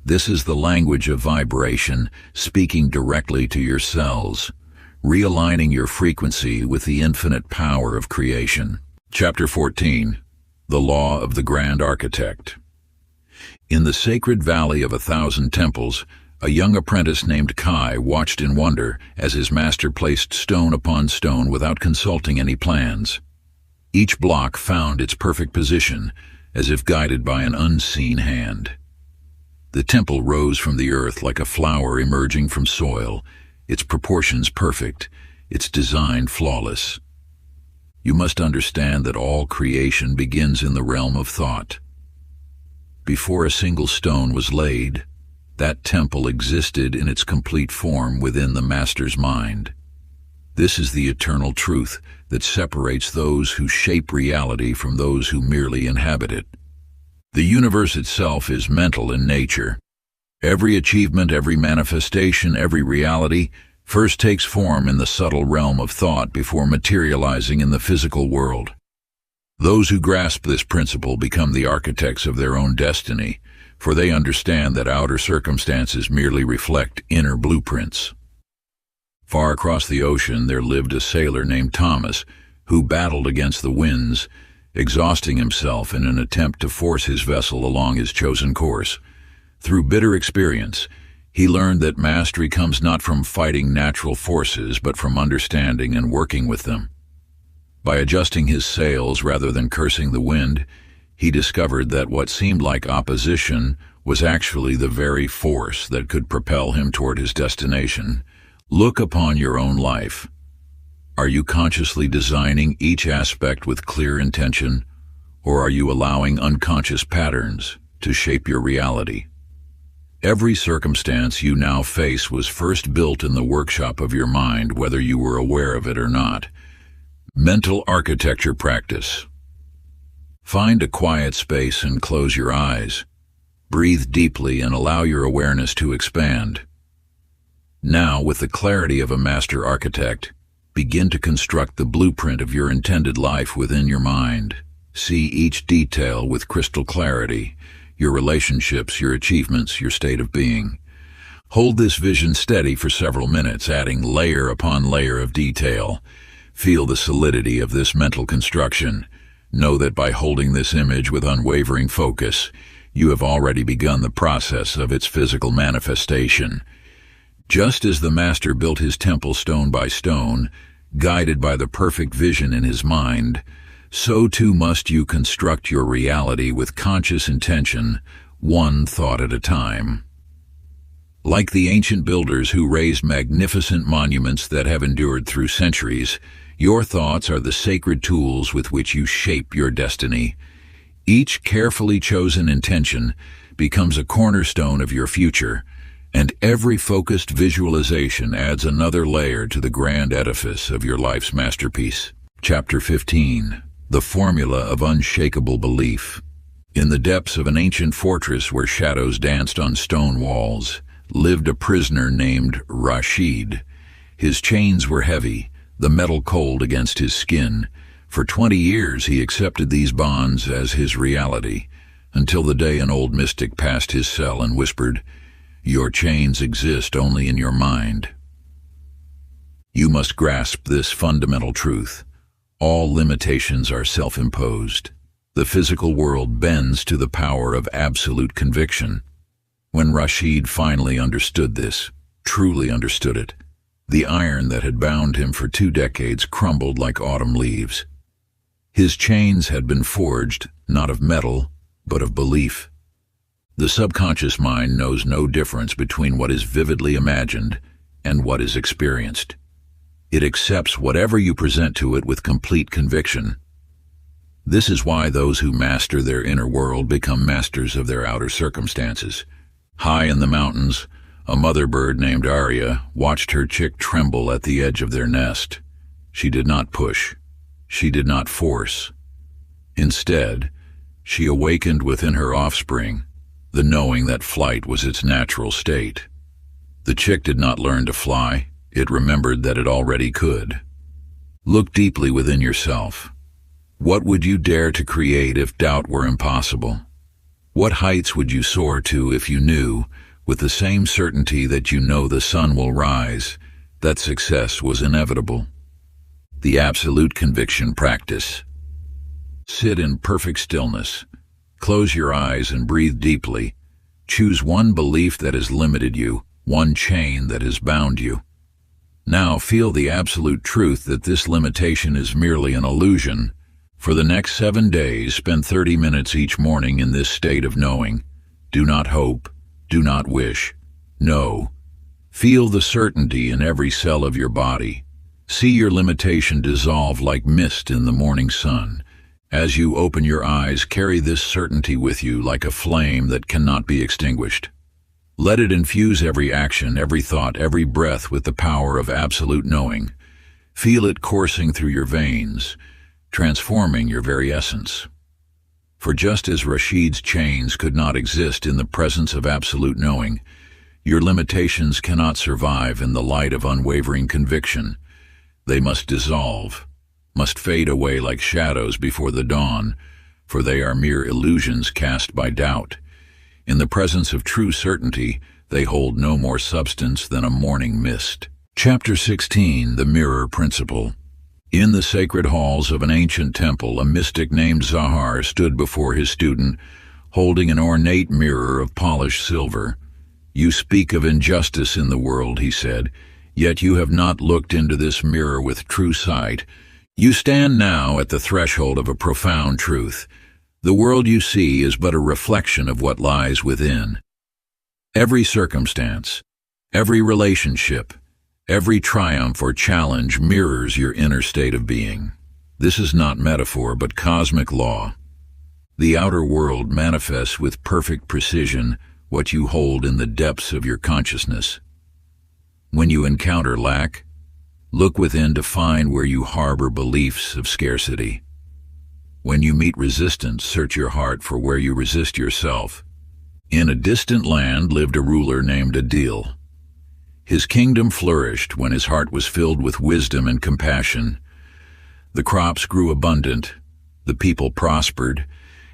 This is the language of vibration, speaking directly to your cells, realigning your frequency with the infinite power of creation. Chapter 14. The Law of the Grand Architect. In the sacred valley of 1,000 temples, a young apprentice named Kai watched in wonder as his master placed stone upon stone without consulting any plans. Each block found its perfect position, as if guided by an unseen hand. The temple rose from the earth like a flower emerging from soil, its proportions perfect, its design flawless. You must understand that all creation begins in the realm of thought. Before a single stone was laid, that temple existed in its complete form within the master's mind. This is the eternal truth that separates those who shape reality from those who merely inhabit it. The universe itself is mental in nature. Every achievement, every manifestation, every reality first takes form in the subtle realm of thought before materializing in the physical world. Those who grasp this principle become the architects of their own destiny, for they understand that outer circumstances merely reflect inner blueprints. Far across the ocean there lived a sailor named Thomas, who battled against the winds, exhausting himself in an attempt to force his vessel along his chosen course. Through bitter experience, he learned that mastery comes not from fighting natural forces, but from understanding and working with them. By adjusting his sails rather than cursing the wind, he discovered that what seemed like opposition was actually the very force that could propel him toward his destination. Look upon your own life. Are you consciously designing each aspect with clear intention, or are you allowing unconscious patterns to shape your reality? Every circumstance you now face was first built in the workshop of your mind, whether you were aware of it or not. Mental architecture practice. Find a quiet space and close your eyes. Breathe deeply and allow your awareness to expand. Now, with the clarity of a master architect, begin to construct the blueprint of your intended life within your mind. See each detail with crystal clarity. Your relationships, your achievements, your state of being. Hold this vision steady for several minutes, adding layer upon layer of detail. Feel the solidity of this mental construction. Know that by holding this image with unwavering focus, you have already begun the process of its physical manifestation. Just as the master built his temple stone by stone, guided by the perfect vision in his mind, so too must you construct your reality with conscious intention, one thought at a time. Like the ancient builders who raised magnificent monuments that have endured through centuries, your thoughts are the sacred tools with which you shape your destiny. Each carefully chosen intention becomes a cornerstone of your future, and every focused visualization adds another layer to the grand edifice of your life's masterpiece. Chapter 15. The Formula of Unshakable Belief. In the depths of an ancient fortress where shadows danced on stone walls, lived a prisoner named Rashid. His chains were heavy, the metal cold against his skin. For 20 years he accepted these bonds as his reality, until the day an old mystic passed his cell and whispered, "Your chains exist only in your mind." You must grasp this fundamental truth. All limitations are self-imposed. The physical world bends to the power of absolute conviction. When Rashid finally understood this, truly understood it, the iron that had bound him for 2 decades crumbled like autumn leaves. His chains had been forged, not of metal, but of belief. The subconscious mind knows no difference between what is vividly imagined and what is experienced. It accepts whatever you present to it with complete conviction. This is why those who master their inner world become masters of their outer circumstances. High in the mountains, a mother bird named Arya watched her chick tremble at the edge of their nest. She did not push. She did not force. Instead, she awakened within her offspring the knowing that flight was its natural state. The chick did not learn to fly. It remembered that it already could. Look deeply within yourself. What would you dare to create if doubt were impossible? What heights would you soar to if you knew, with the same certainty that you know the sun will rise, that success was inevitable? The absolute conviction practice. Sit in perfect stillness. Close your eyes and breathe deeply. Choose one belief that has limited you, one chain that has bound you. Now feel the absolute truth that this limitation is merely an illusion. For the next 7 days, spend 30 minutes each morning in this state of knowing. Do not hope. Do not wish. Know. Feel the certainty in every cell of your body. See your limitation dissolve like mist in the morning sun. As you open your eyes, carry this certainty with you like a flame that cannot be extinguished. Let it infuse every action, every thought, every breath with the power of absolute knowing. Feel it coursing through your veins, transforming your very essence. For just as Rashid's chains could not exist in the presence of absolute knowing, your limitations cannot survive in the light of unwavering conviction. They must dissolve, must fade away like shadows before the dawn, for they are mere illusions cast by doubt. In the presence of true certainty, they hold no more substance than a morning mist. Chapter 16, The Mirror Principle. In the sacred halls of an ancient temple, a mystic named Zahar stood before his student, holding an ornate mirror of polished silver. "You speak of injustice in the world," he said, "yet you have not looked into this mirror with true sight. You stand now at the threshold of a profound truth. The world you see is but a reflection of what lies within. Every circumstance, every relationship, every triumph or challenge mirrors your inner state of being. This is not metaphor, but cosmic law. The outer world manifests with perfect precision what you hold in the depths of your consciousness. When you encounter lack, look within to find where you harbor beliefs of scarcity. When you meet resistance, search your heart for where you resist yourself. In a distant land lived a ruler named Adil. His kingdom flourished when his heart was filled with wisdom and compassion. The crops grew abundant, the people prospered,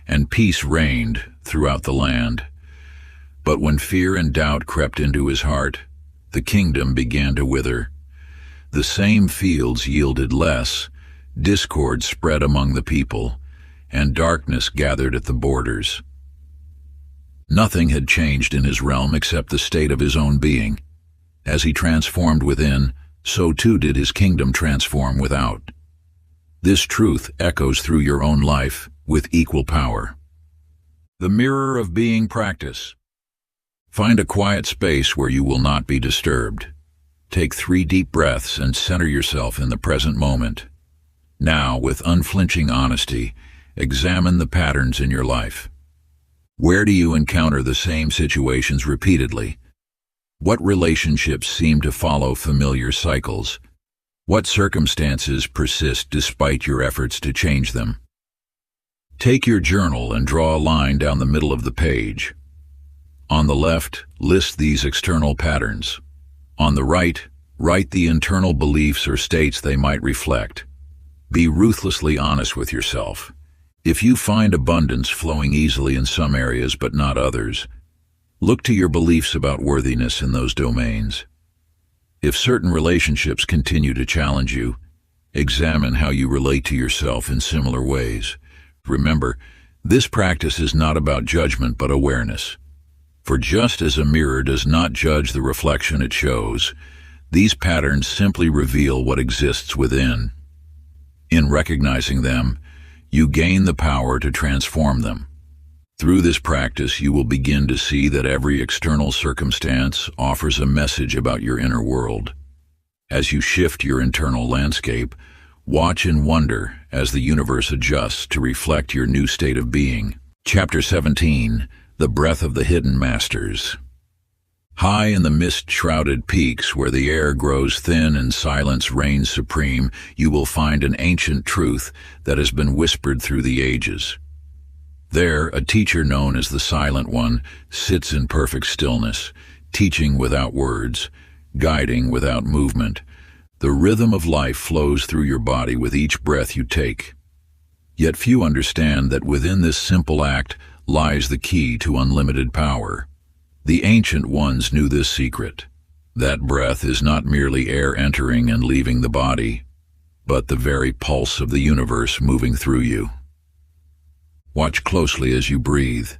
and peace reigned throughout the land. But when fear and doubt crept into his heart, the kingdom began to wither. The same fields yielded less, discord spread among the people, and darkness gathered at the borders. Nothing had changed in his realm except the state of his own being. As he transformed within, so too did his kingdom transform without. This truth echoes through your own life with equal power. The mirror of being practice. Find a quiet space where you will not be disturbed. Take 3 deep breaths and center yourself in the present moment. Now, with unflinching honesty, examine the patterns in your life. Where do you encounter the same situations repeatedly? What relationships seem to follow familiar cycles? What circumstances persist despite your efforts to change them? Take your journal and draw a line down the middle of the page. On the left, list these external patterns. On the right, write the internal beliefs or states they might reflect. Be ruthlessly honest with yourself. If you find abundance flowing easily in some areas but not others, look to your beliefs about worthiness in those domains. If certain relationships continue to challenge you, examine how you relate to yourself in similar ways. Remember, this practice is not about judgment but awareness. For just as a mirror does not judge the reflection it shows, these patterns simply reveal what exists within. In recognizing them, you gain the power to transform them. Through this practice, you will begin to see that every external circumstance offers a message about your inner world. As you shift your internal landscape, watch and wonder as the universe adjusts to reflect your new state of being. Chapter 17, The Breath of the Hidden Masters. High in the mist-shrouded peaks where the air grows thin and silence reigns supreme, you will find an ancient truth that has been whispered through the ages. There, a teacher known as the Silent One sits in perfect stillness, teaching without words, guiding without movement. The rhythm of life flows through your body with each breath you take. Yet few understand that within this simple act lies the key to unlimited power. The ancient ones knew this secret. That breath is not merely air entering and leaving the body, but the very pulse of the universe moving through you. Watch closely as you breathe.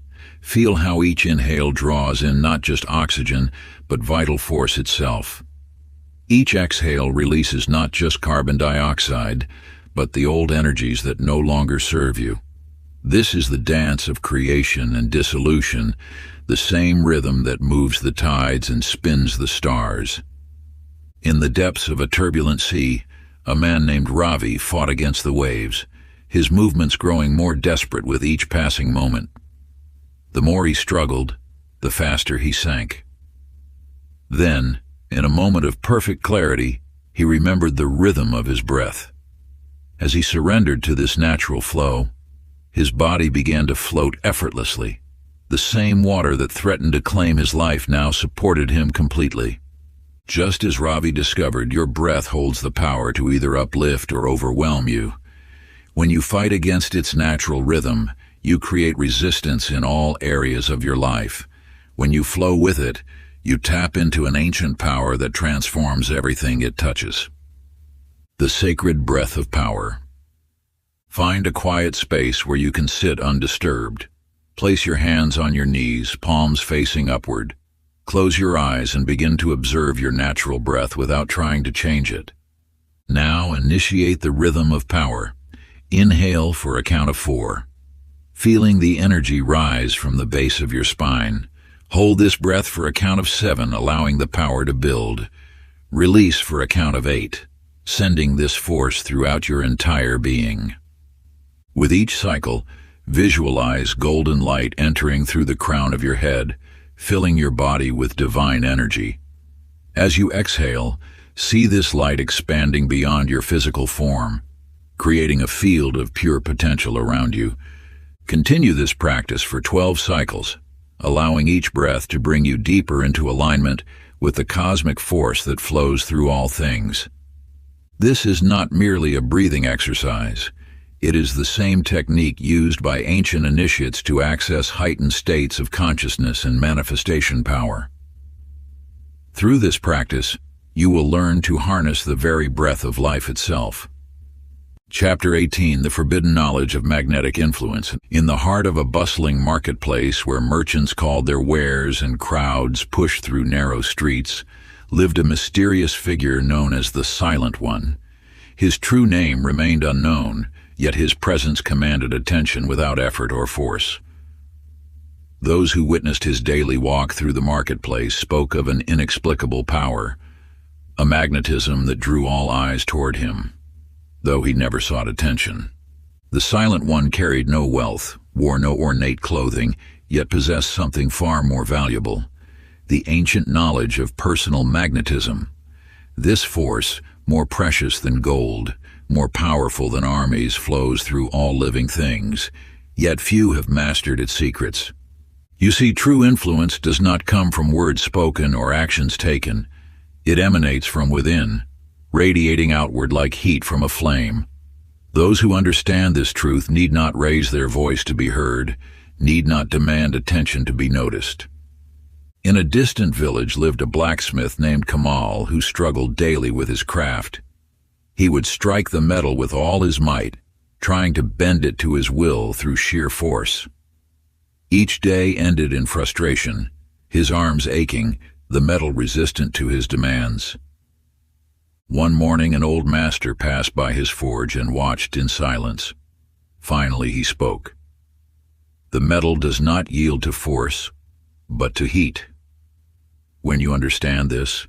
Feel how each inhale draws in not just oxygen, but vital force itself. Each exhale releases not just carbon dioxide, but the old energies that no longer serve you. This is the dance of creation and dissolution, the same rhythm that moves the tides and spins the stars. In the depths of a turbulent sea, a man named Ravi fought against the waves, his movements growing more desperate with each passing moment. The more he struggled, the faster he sank. Then, in a moment of perfect clarity, he remembered the rhythm of his breath. As he surrendered to this natural flow, his body began to float effortlessly. The same water that threatened to claim his life now supported him completely. Just as Ravi discovered, your breath holds the power to either uplift or overwhelm you. When you fight against its natural rhythm, you create resistance in all areas of your life. When you flow with it, you tap into an ancient power that transforms everything it touches. The sacred breath of power. Find a quiet space where you can sit undisturbed. Place your hands on your knees, palms facing upward. Close your eyes and begin to observe your natural breath without trying to change it. Now initiate the rhythm of power. Inhale for a count of 4. Feeling the energy rise from the base of your spine. Hold this breath for a count of 7, allowing the power to build. Release for a count of 8, sending this force throughout your entire being. With each cycle, visualize golden light entering through the crown of your head, filling your body with divine energy. As you exhale, see this light expanding beyond your physical form, creating a field of pure potential around you. Continue this practice for 12 cycles, allowing each breath to bring you deeper into alignment with the cosmic force that flows through all things. This is not merely a breathing exercise. It is the same technique used by ancient initiates to access heightened states of consciousness and manifestation power. Through this practice, you will learn to harness the very breath of life itself. Chapter 18, The Forbidden Knowledge of Magnetic Influence. In the heart of a bustling marketplace where merchants called their wares and crowds pushed through narrow streets, lived a mysterious figure known as the Silent One. His true name remained unknown, yet his presence commanded attention without effort or force. Those who witnessed his daily walk through the marketplace spoke of an inexplicable power, a magnetism that drew all eyes toward him, though he never sought attention. The Silent One carried no wealth, wore no ornate clothing, yet possessed something far more valuable: the ancient knowledge of personal magnetism. This force, more precious than gold, more powerful than armies, flows through all living things, yet few have mastered its secrets. You see, true influence does not come from words spoken or actions taken. It emanates from within, radiating outward like heat from a flame. Those who understand this truth need not raise their voice to be heard, need not demand attention to be noticed. In a distant village lived a blacksmith named Kamal who struggled daily with his craft. He would strike the metal with all his might, trying to bend it to his will through sheer force. Each day ended in frustration, his arms aching, the metal resistant to his demands. One morning, an old master passed by his forge and watched in silence. Finally, he spoke. "The metal does not yield to force, but to heat. When you understand this,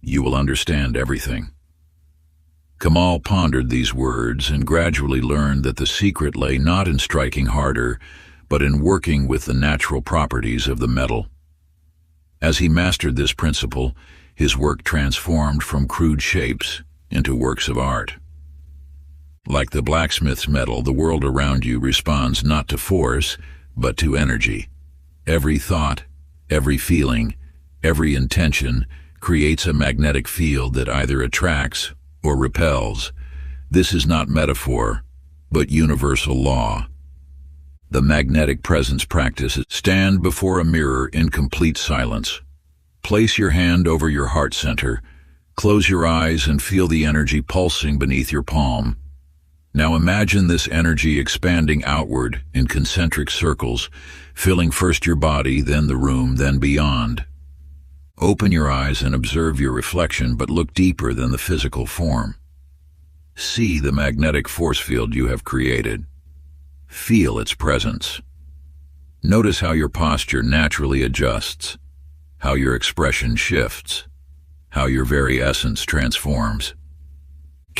you will understand everything." Kamal pondered these words and gradually learned that the secret lay not in striking harder, but in working with the natural properties of the metal. As he mastered this principle, his work transformed from crude shapes into works of art. Like the blacksmith's metal, the world around you responds not to force, but to energy. Every thought, every feeling, every intention creates a magnetic field that either attracts or repels. This is not metaphor, but universal law. The magnetic presence practice is: stand before a mirror in complete silence. Place your hand over your heart center. Close your eyes and feel the energy pulsing beneath your palm. Now imagine this energy expanding outward in concentric circles, filling first your body, then the room, then beyond. Open your eyes and observe your reflection, but look deeper than the physical form. See the magnetic force field you have created. Feel its presence. Notice how your posture naturally adjusts, how your expression shifts, how your very essence transforms.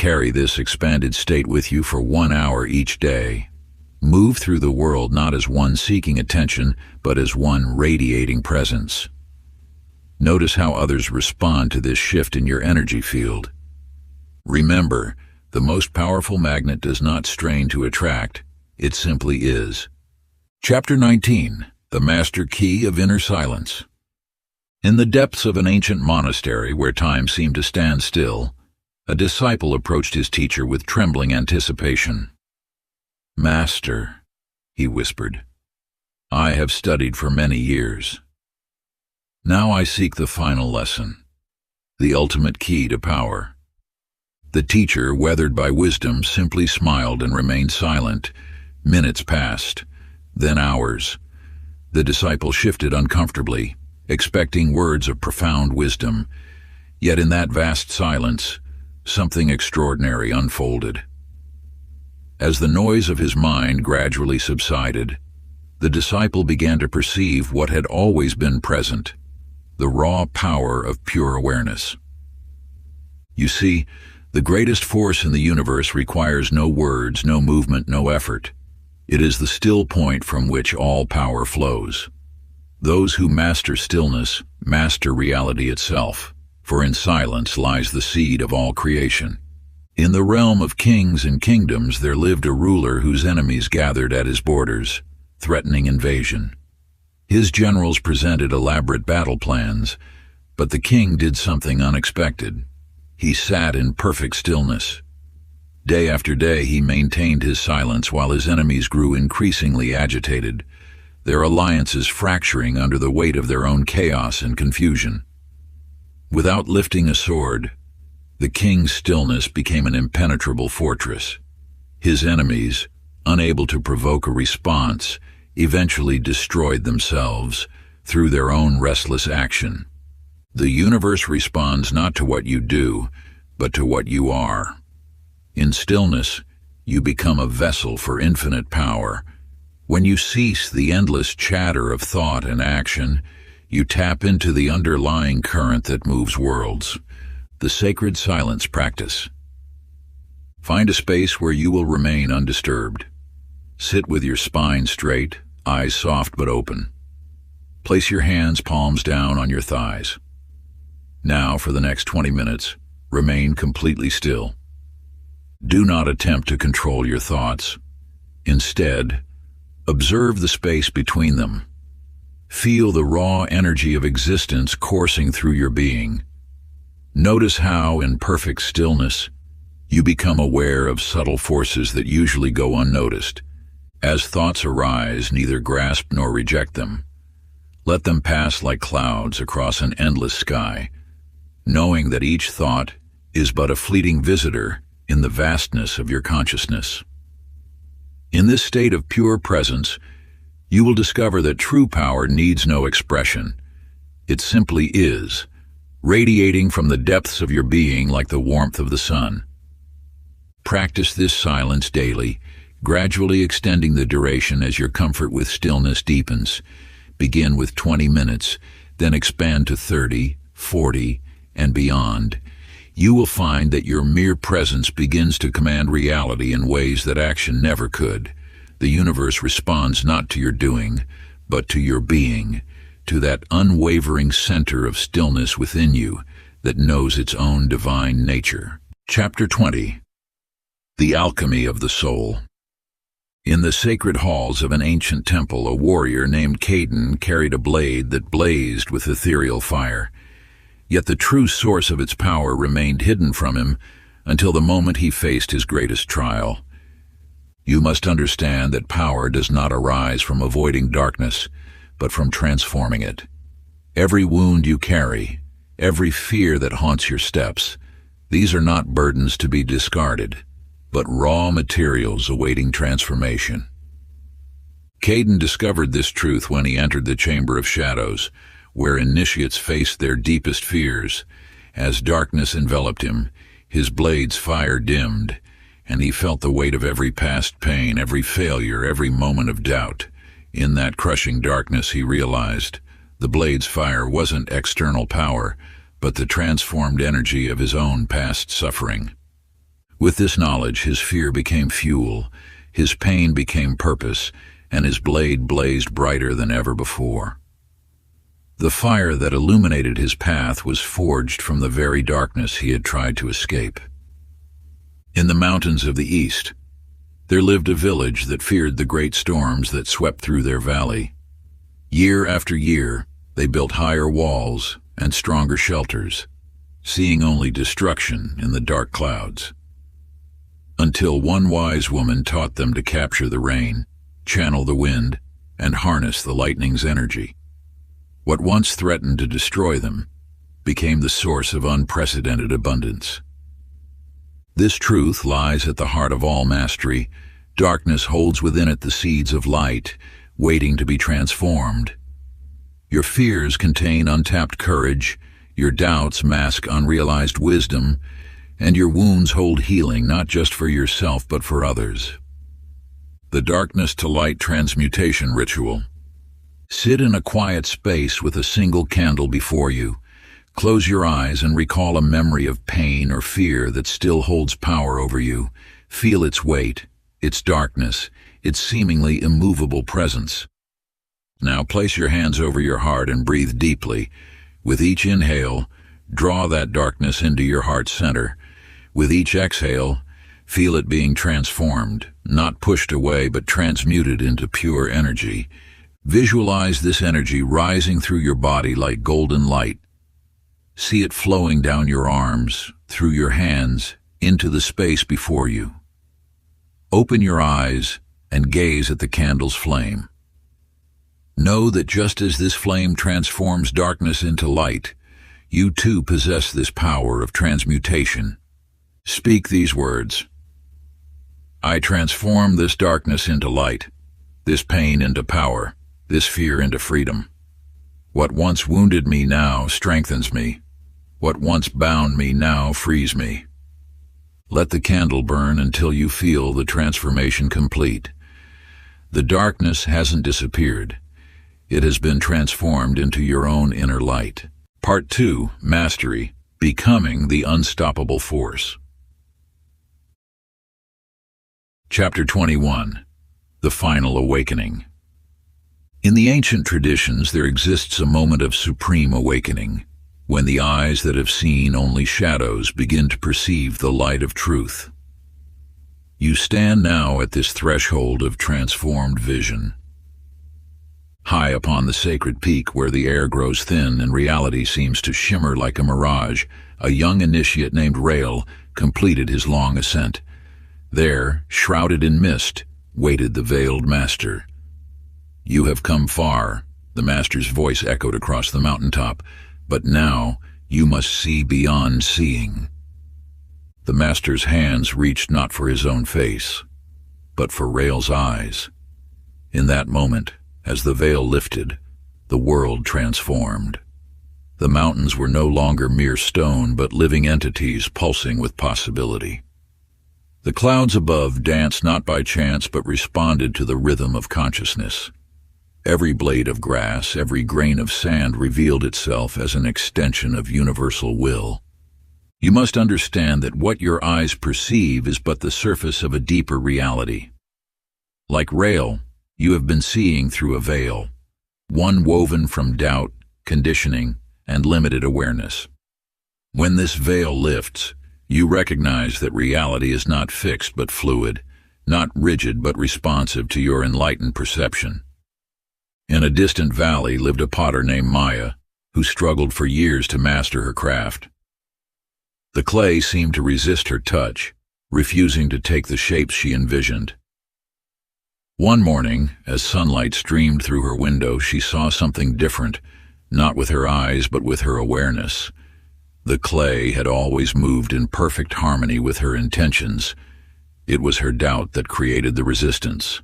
Carry this expanded state with you for 1 hour each day. Move through the world not as one seeking attention, but as one radiating presence. Notice how others respond to this shift in your energy field. Remember, the most powerful magnet does not strain to attract, it simply is. Chapter 19. The Master Key of Inner Silence. In the depths of an ancient monastery where time seemed to stand still, a disciple approached his teacher with trembling anticipation. "Master," he whispered, "I have studied for many years. Now I seek the final lesson, the ultimate key to power." The teacher, weathered by wisdom, simply smiled and remained silent. Minutes passed, then hours. The disciple shifted uncomfortably, expecting words of profound wisdom. Yet in that vast silence, something extraordinary unfolded. As the noise of his mind gradually subsided, the disciple began to perceive what had always been present, the raw power of pure awareness. You see, the greatest force in the universe requires no words, no movement, no effort. It is the still point from which all power flows. Those who master stillness master reality itself, for in silence lies the seed of all creation. In the realm of kings and kingdoms there lived a ruler whose enemies gathered at his borders, threatening invasion. His generals presented elaborate battle plans, but the king did something unexpected. He sat in perfect stillness. Day after day he maintained his silence while his enemies grew increasingly agitated, their alliances fracturing under the weight of their own chaos and confusion. Without lifting a sword, the king's stillness became an impenetrable fortress. His enemies, unable to provoke a response, eventually destroyed themselves through their own restless action. The universe responds not to what you do, but to what you are. In stillness, you become a vessel for infinite power. When you cease the endless chatter of thought and action, you tap into the underlying current that moves worlds, the sacred silence practice. Find a space where you will remain undisturbed. Sit with your spine straight, eyes soft but open. Place your hands palms down on your thighs. Now, for the next 20 minutes, remain completely still. Do not attempt to control your thoughts. Instead, observe the space between them. Feel the raw energy of existence coursing through your being. Notice how, in perfect stillness, you become aware of subtle forces that usually go unnoticed. As thoughts arise, neither grasp nor reject them. Let them pass like clouds across an endless sky, knowing that each thought is but a fleeting visitor in the vastness of your consciousness. In this state of pure presence, you will discover that true power needs no expression. It simply is, radiating from the depths of your being like the warmth of the sun. Practice this silence daily, gradually extending the duration as your comfort with stillness deepens. Begin with 20 minutes, then expand to 30, 40, and beyond. You will find that your mere presence begins to command reality in ways that action never could. The universe responds not to your doing, but to your being, to that unwavering center of stillness within you that knows its own divine nature. Chapter 20. The Alchemy of the Soul. In the sacred halls of an ancient temple, a warrior named Caden carried a blade that blazed with ethereal fire. Yet the true source of its power remained hidden from him until the moment he faced his greatest trial. You must understand that power does not arise from avoiding darkness, but from transforming it. Every wound you carry, every fear that haunts your steps, these are not burdens to be discarded, but raw materials awaiting transformation. Caden discovered this truth when he entered the Chamber of Shadows, where initiates faced their deepest fears. As darkness enveloped him, his blade's fire dimmed, and he felt the weight of every past pain, every failure, every moment of doubt. In that crushing darkness, he realized the blade's fire wasn't external power, but the transformed energy of his own past suffering. With this knowledge, his fear became fuel, his pain became purpose, and his blade blazed brighter than ever before. The fire that illuminated his path was forged from the very darkness he had tried to escape. In the mountains of the east, there lived a village that feared the great storms that swept through their valley. Year after year, they built higher walls and stronger shelters, seeing only destruction in the dark clouds. Until one wise woman taught them to capture the rain, channel the wind, and harness the lightning's energy. What once threatened to destroy them became the source of unprecedented abundance. This truth lies at the heart of all mastery. Darkness holds within it the seeds of light, waiting to be transformed. Your fears contain untapped courage, your doubts mask unrealized wisdom, and your wounds hold healing not just for yourself but for others. The darkness to light transmutation ritual. Sit in a quiet space with a single candle before you. Close your eyes and recall a memory of pain or fear that still holds power over you. Feel its weight, its darkness, its seemingly immovable presence. Now place your hands over your heart and breathe deeply. With each inhale, draw that darkness into your heart's center. With each exhale, feel it being transformed, not pushed away but transmuted into pure energy. Visualize this energy rising through your body like golden light. See it flowing down your arms, through your hands, into the space before you. Open your eyes and gaze at the candle's flame. Know that just as this flame transforms darkness into light, you too possess this power of transmutation. Speak these words. I transform this darkness into light, this pain into power, this fear into freedom. What once wounded me now strengthens me. What once bound me now frees me. Let the candle burn until you feel the transformation complete. The darkness hasn't disappeared. It has been transformed into your own inner light. Part 2, Mastery, Becoming the Unstoppable Force. Chapter 21, The Final Awakening. In the ancient traditions, there exists a moment of supreme awakening, when the eyes that have seen only shadows begin to perceive the light of truth. You stand now at this threshold of transformed vision. High upon the sacred peak where the air grows thin and reality seems to shimmer like a mirage, a young initiate named Rael completed his long ascent. There, shrouded in mist, waited the veiled master. You have come far, the master's voice echoed across the mountaintop, but now you must see beyond seeing. The master's hands reached not for his own face, but for Rael's eyes. In that moment, as the veil lifted, the world transformed. The mountains were no longer mere stone, but living entities pulsing with possibility. The clouds above danced not by chance, but responded to the rhythm of consciousness. Every blade of grass, every grain of sand revealed itself as an extension of universal will. You must understand that what your eyes perceive is but the surface of a deeper reality. Like Rael, you have been seeing through a veil, one woven from doubt, conditioning, and limited awareness. When this veil lifts, you recognize that reality is not fixed but fluid, not rigid but responsive to your enlightened perception. In a distant valley lived a potter named Maya, who struggled for years to master her craft. The clay seemed to resist her touch, refusing to take the shapes she envisioned. One morning, as sunlight streamed through her window, she saw something different, not with her eyes but with her awareness. The clay had always moved in perfect harmony with her intentions. It was her doubt that created the resistance.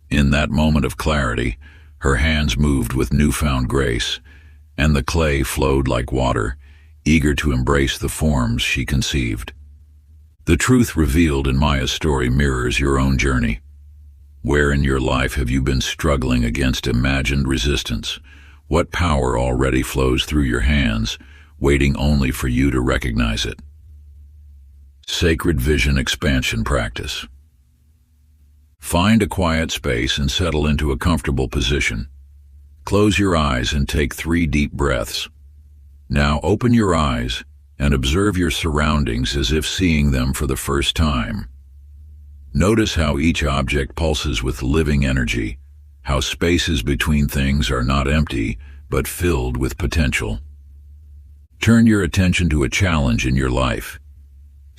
In that moment of clarity, her hands moved with newfound grace, and the clay flowed like water, eager to embrace the forms she conceived. The truth revealed in Maya's story mirrors your own journey. Where in your life have you been struggling against imagined resistance? What power already flows through your hands, waiting only for you to recognize it? Sacred Vision Expansion Practice. Find a quiet space and settle into a comfortable position. Close your eyes and take 3 deep breaths. Now open your eyes and observe your surroundings as if seeing them for the first time. Notice how each object pulses with living energy, how spaces between things are not empty, but filled with potential. Turn your attention to a challenge in your life.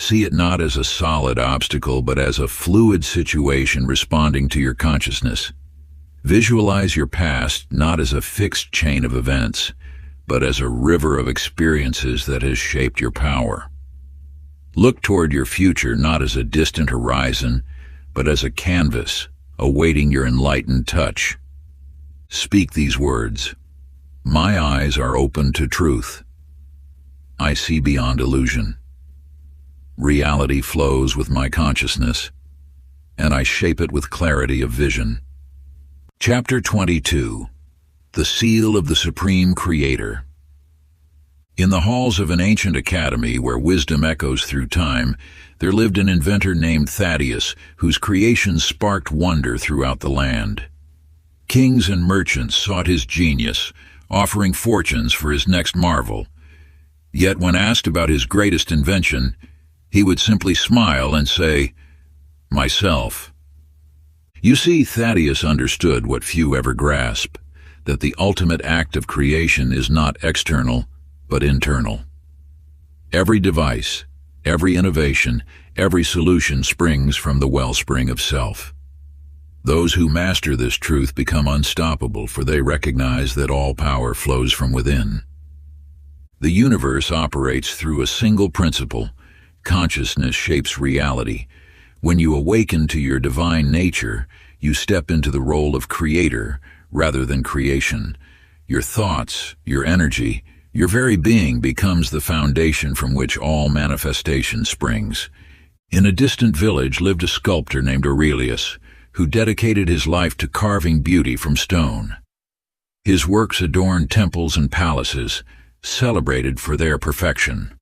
See it not as a solid obstacle, but as a fluid situation responding to your consciousness. Visualize your past not as a fixed chain of events, but as a river of experiences that has shaped your power. Look toward your future not as a distant horizon, but as a canvas awaiting your enlightened touch. Speak these words. My eyes are open to truth. I see beyond illusion. Reality flows with my consciousness, and I shape it with clarity of vision. Chapter 22. The Seal of the Supreme Creator. In the halls of an ancient academy where wisdom echoes through time, there lived an inventor named Thaddeus, whose creations sparked wonder throughout the land. Kings and merchants sought his genius, offering fortunes for his next marvel. Yet when asked about his greatest invention, he would simply smile and say, myself. You see, Thaddeus understood what few ever grasp, that the ultimate act of creation is not external, but internal. Every device, every innovation, every solution springs from the wellspring of self. Those who master this truth become unstoppable, for they recognize that all power flows from within. The universe operates through a single principle. Consciousness shapes reality. When you awaken to your divine nature, you step into the role of creator rather than creation. Your thoughts, your energy, your very being becomes the foundation from which all manifestation springs. In a distant village lived a sculptor named Aurelius, who dedicated his life to carving beauty from stone. His works adorned temples and palaces, celebrated for their perfection.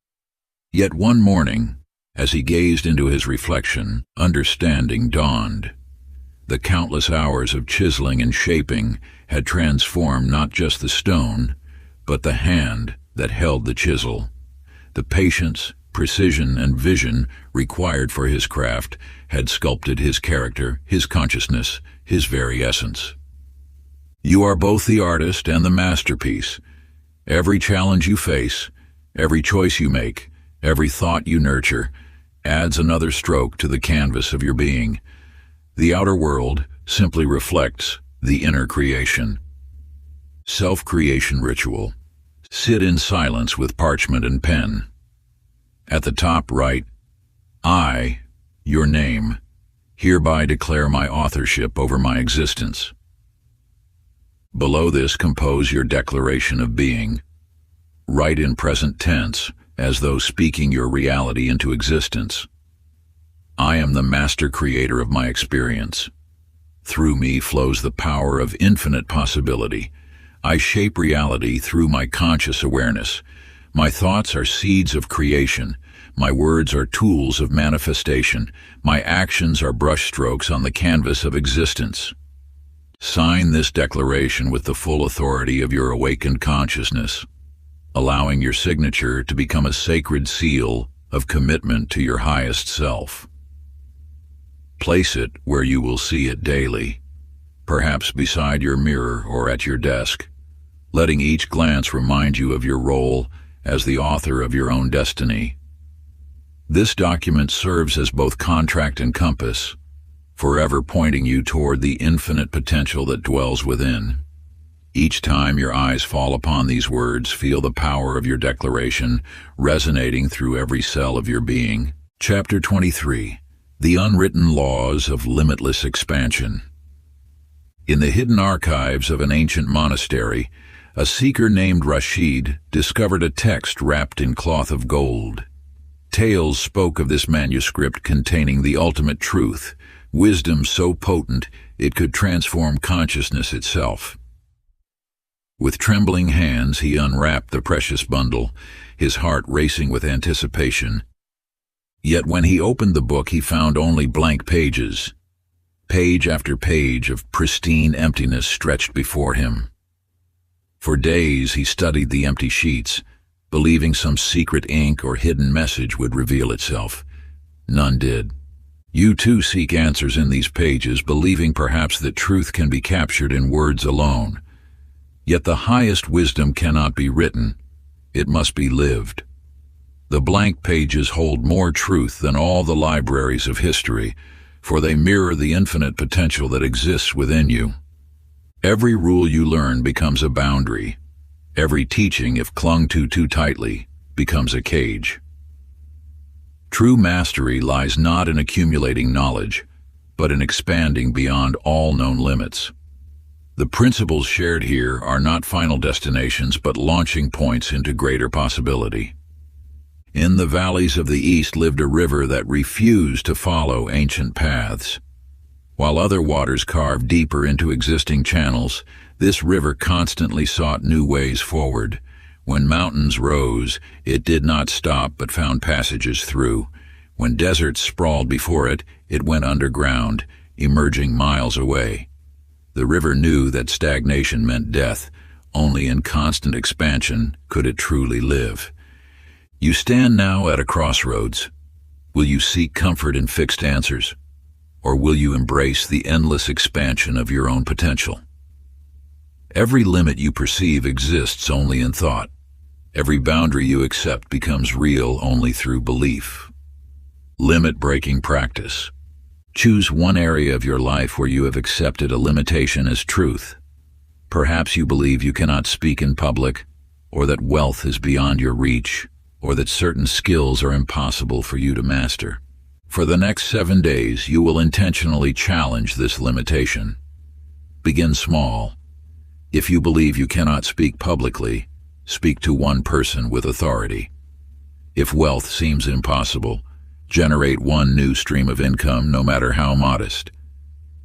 Yet one morning, as he gazed into his reflection, understanding dawned. The countless hours of chiseling and shaping had transformed not just the stone, but the hand that held the chisel. The patience, precision, and vision required for his craft had sculpted his character, his consciousness, his very essence. You are both the artist and the masterpiece. Every challenge you face, every choice you make, every thought you nurture, adds another stroke to the canvas of your being. The outer world simply reflects the inner creation. Self-creation ritual. Sit in silence with parchment and pen. At the top write, I, your name, hereby declare my authorship over my existence. Below this compose your declaration of being. Write in present tense, as though speaking your reality into existence. I am the master creator of my experience. Through me flows the power of infinite possibility. I shape reality through my conscious awareness. My thoughts are seeds of creation. My words are tools of manifestation. My actions are brushstrokes on the canvas of existence. Sign this declaration with the full authority of your awakened consciousness, allowing your signature to become a sacred seal of commitment to your highest self. Place it where you will see it daily, perhaps beside your mirror or at your desk, letting each glance remind you of your role as the author of your own destiny. This document serves as both contract and compass, forever pointing you toward the infinite potential that dwells within. Each time your eyes fall upon these words, feel the power of your declaration resonating through every cell of your being. Chapter 23. The Unwritten Laws of Limitless Expansion. In the hidden archives of an ancient monastery, a seeker named Rashid discovered a text wrapped in cloth of gold. Tales spoke of this manuscript containing the ultimate truth, wisdom so potent it could transform consciousness itself. With trembling hands, he unwrapped the precious bundle, his heart racing with anticipation. Yet when he opened the book, he found only blank pages. Page after page of pristine emptiness stretched before him. For days he studied the empty sheets, believing some secret ink or hidden message would reveal itself. None did. You too seek answers in these pages, believing perhaps that truth can be captured in words alone. Yet the highest wisdom cannot be written, it must be lived. The blank pages hold more truth than all the libraries of history, for they mirror the infinite potential that exists within you. Every rule you learn becomes a boundary. Every teaching, if clung to too tightly, becomes a cage. True mastery lies not in accumulating knowledge, but in expanding beyond all known limits. The principles shared here are not final destinations, but launching points into greater possibility. In the valleys of the East lived a river that refused to follow ancient paths. While other waters carved deeper into existing channels, this river constantly sought new ways forward. When mountains rose, it did not stop but found passages through. When deserts sprawled before it, it went underground, emerging miles away. The river knew that stagnation meant death. Only in constant expansion could it truly live. You stand now at a crossroads. Will you seek comfort in fixed answers? Or will you embrace the endless expansion of your own potential? Every limit you perceive exists only in thought. Every boundary you accept becomes real only through belief. Limit-breaking practice. Choose one area of your life where you have accepted a limitation as truth. Perhaps you believe you cannot speak in public, or that wealth is beyond your reach, or that certain skills are impossible for you to master. For the next 7 days, you will intentionally challenge this limitation. Begin small. If you believe you cannot speak publicly, speak to one person with authority. If wealth seems impossible, generate one new stream of income, no matter how modest.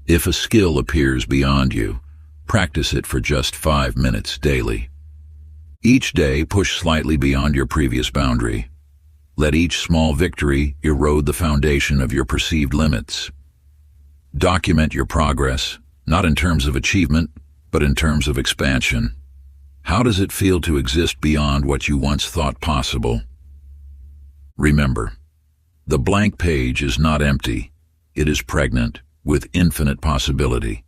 If a skill appears beyond you, practice it for just 5 minutes daily. Each day, push slightly beyond your previous boundary. Let each small victory erode the foundation of your perceived limits. Document your progress, not in terms of achievement, but in terms of expansion. How does it feel to exist beyond what you once thought possible? Remember, the blank page is not empty. It is pregnant with infinite possibility.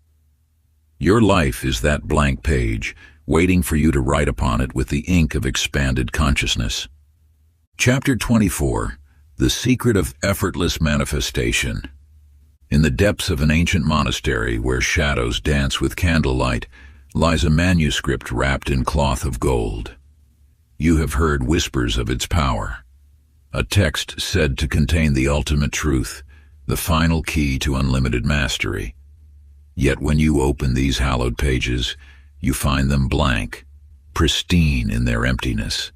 Your life is that blank page, waiting for you to write upon it with the ink of expanded consciousness. Chapter 24. The Secret of Effortless Manifestation. In the depths of an ancient monastery where shadows dance with candlelight lies a manuscript wrapped in cloth of gold. You have heard whispers of its power. A text said to contain the ultimate truth, the final key to unlimited mastery. Yet when you open these hallowed pages, you find them blank, pristine in their emptiness.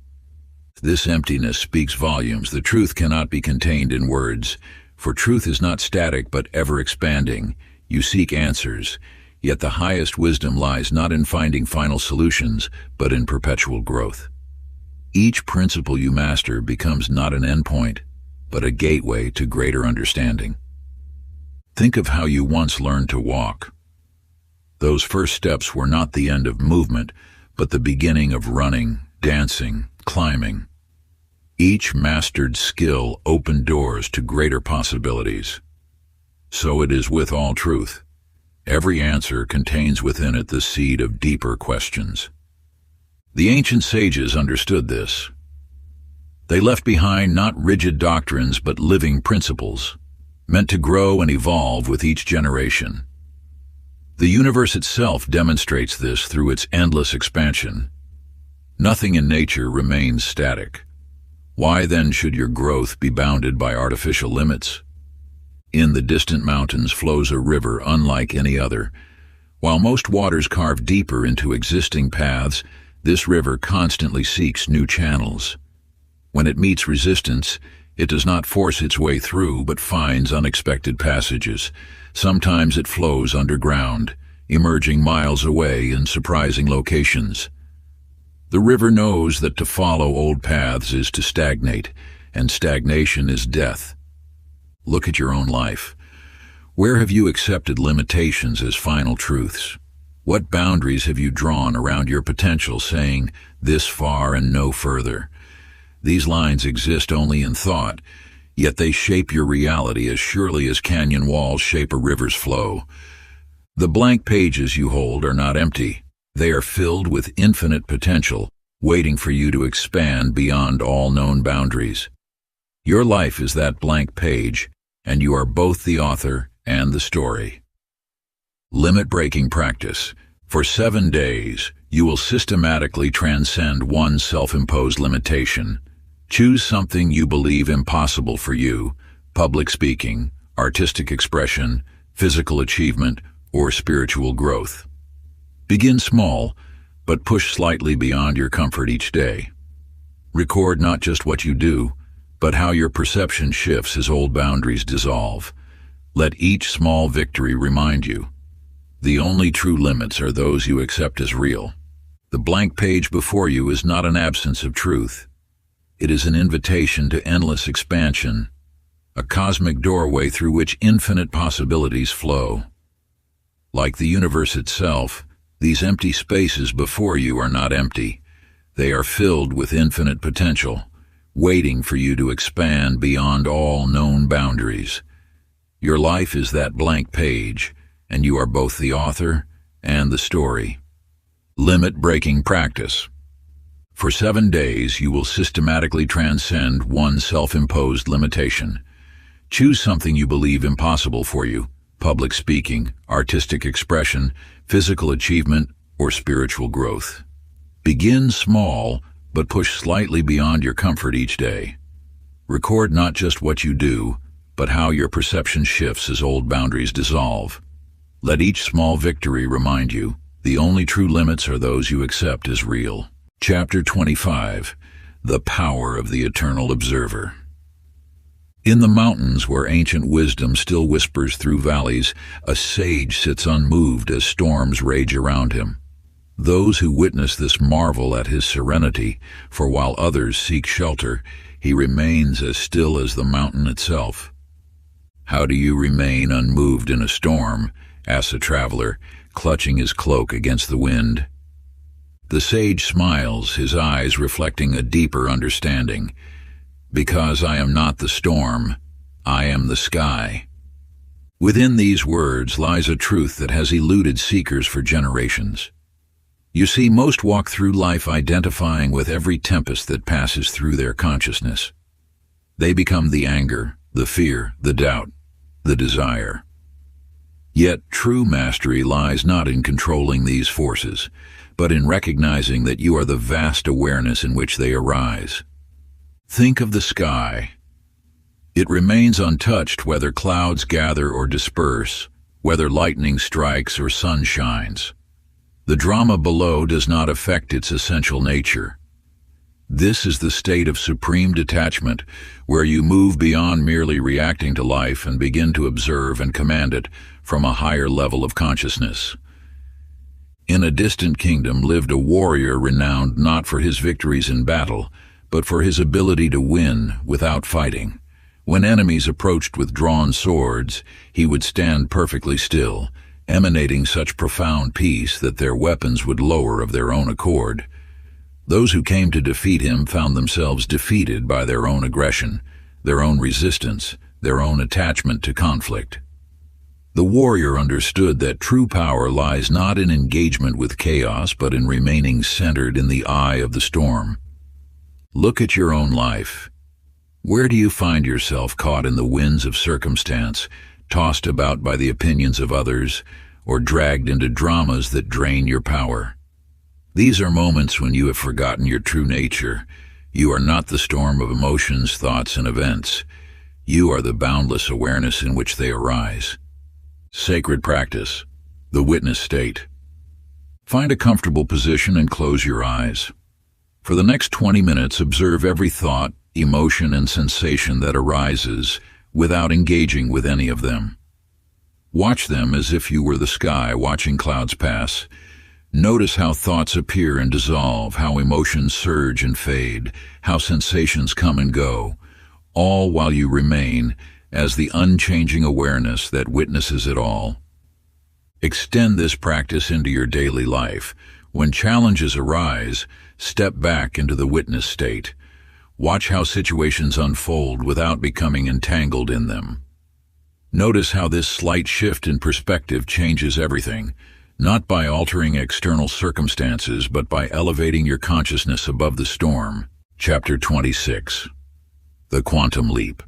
This emptiness speaks volumes. The truth cannot be contained in words, for truth is not static but ever expanding. You seek answers, yet the highest wisdom lies not in finding final solutions, but in perpetual growth. Each principle you master becomes not an endpoint, but a gateway to greater understanding. Think of how you once learned to walk. Those first steps were not the end of movement, but the beginning of running, dancing, climbing. Each mastered skill opened doors to greater possibilities. So it is with all truth. Every answer contains within it the seed of deeper questions. The ancient sages understood this. They left behind not rigid doctrines but living principles, meant to grow and evolve with each generation. The universe itself demonstrates this through its endless expansion. Nothing in nature remains static. Why then should your growth be bounded by artificial limits? In the distant mountains flows a river unlike any other. While most waters carve deeper into existing paths, this river constantly seeks new channels. When it meets resistance, it does not force its way through but finds unexpected passages. Sometimes it flows underground, emerging miles away in surprising locations. The river knows that to follow old paths is to stagnate, and stagnation is death. Look at your own life. Where have you accepted limitations as final truths? What boundaries have you drawn around your potential, saying, "This far and no further"? These lines exist only in thought, yet they shape your reality as surely as canyon walls shape a river's flow. The blank pages you hold are not empty. They are filled with infinite potential, waiting for you to expand beyond all known boundaries. Your life is that blank page, and you are both the author and the story. Limit-breaking practice. For 7 days, you will systematically transcend one self-imposed limitation. Choose something you believe impossible for you: public speaking, artistic expression, physical achievement, or spiritual growth. Begin small, but push slightly beyond your comfort each day. Record not just what you do, but how your perception shifts as old boundaries dissolve. Let each small victory remind you: the only true limits are those you accept as real. The blank page before you is not an absence of truth. It is an invitation to endless expansion, a cosmic doorway through which infinite possibilities flow. Like the universe itself, these empty spaces before you are not empty. They are filled with infinite potential, waiting for you to expand beyond all known boundaries. Your life is that blank page, and you are both the author and the story. Limit-breaking practice. For 7 days, you will systematically transcend one self-imposed limitation. Choose something you believe impossible for you: public speaking, artistic expression, physical achievement, or spiritual growth. Begin small, but push slightly beyond your comfort each day. Record not just what you do, but how your perception shifts as old boundaries dissolve. Let each small victory remind you: the only true limits are those you accept as real. Chapter 25. The Power of the Eternal Observer. In the mountains where ancient wisdom still whispers through valleys, a sage sits unmoved as storms rage around him. Those who witness this marvel at his serenity, for while others seek shelter, he remains as still as the mountain itself. "How do you remain unmoved in a storm?" asks a traveler, clutching his cloak against the wind. The sage smiles, his eyes reflecting a deeper understanding. "Because I am not the storm, I am the sky." Within these words lies a truth that has eluded seekers for generations. You see, most walk through life identifying with every tempest that passes through their consciousness. They become the anger, the fear, the doubt, the desire. Yet true mastery lies not in controlling these forces, but in recognizing that you are the vast awareness in which they arise. Think of the sky. It remains untouched whether clouds gather or disperse, whether lightning strikes or sun shines. The drama below does not affect its essential nature. This is the state of supreme detachment, where you move beyond merely reacting to life and begin to observe and command it from a higher level of consciousness. In a distant kingdom lived a warrior renowned not for his victories in battle, but for his ability to win without fighting. When enemies approached with drawn swords, he would stand perfectly still, emanating such profound peace that their weapons would lower of their own accord. Those who came to defeat him found themselves defeated by their own aggression, their own resistance, their own attachment to conflict. The warrior understood that true power lies not in engagement with chaos, but in remaining centered in the eye of the storm. Look at your own life. Where do you find yourself caught in the winds of circumstance, tossed about by the opinions of others, or dragged into dramas that drain your power? These are moments when you have forgotten your true nature. You are not the storm of emotions, thoughts, and events. You are the boundless awareness in which they arise. Sacred practice. The witness state. Find a comfortable position and close your eyes. For the next 20 minutes, observe every thought, emotion, and sensation that arises without engaging with any of them. Watch them as if you were the sky watching clouds pass. Notice how thoughts appear and dissolve, how emotions surge and fade, how sensations come and go, all while you remain as the unchanging awareness that witnesses it all. Extend this practice into your daily life. When challenges arise, step back into the witness state. Watch how situations unfold without becoming entangled in them. Notice how this slight shift in perspective changes everything, not by altering external circumstances, but by elevating your consciousness above the storm. Chapter 26. The Quantum Leap.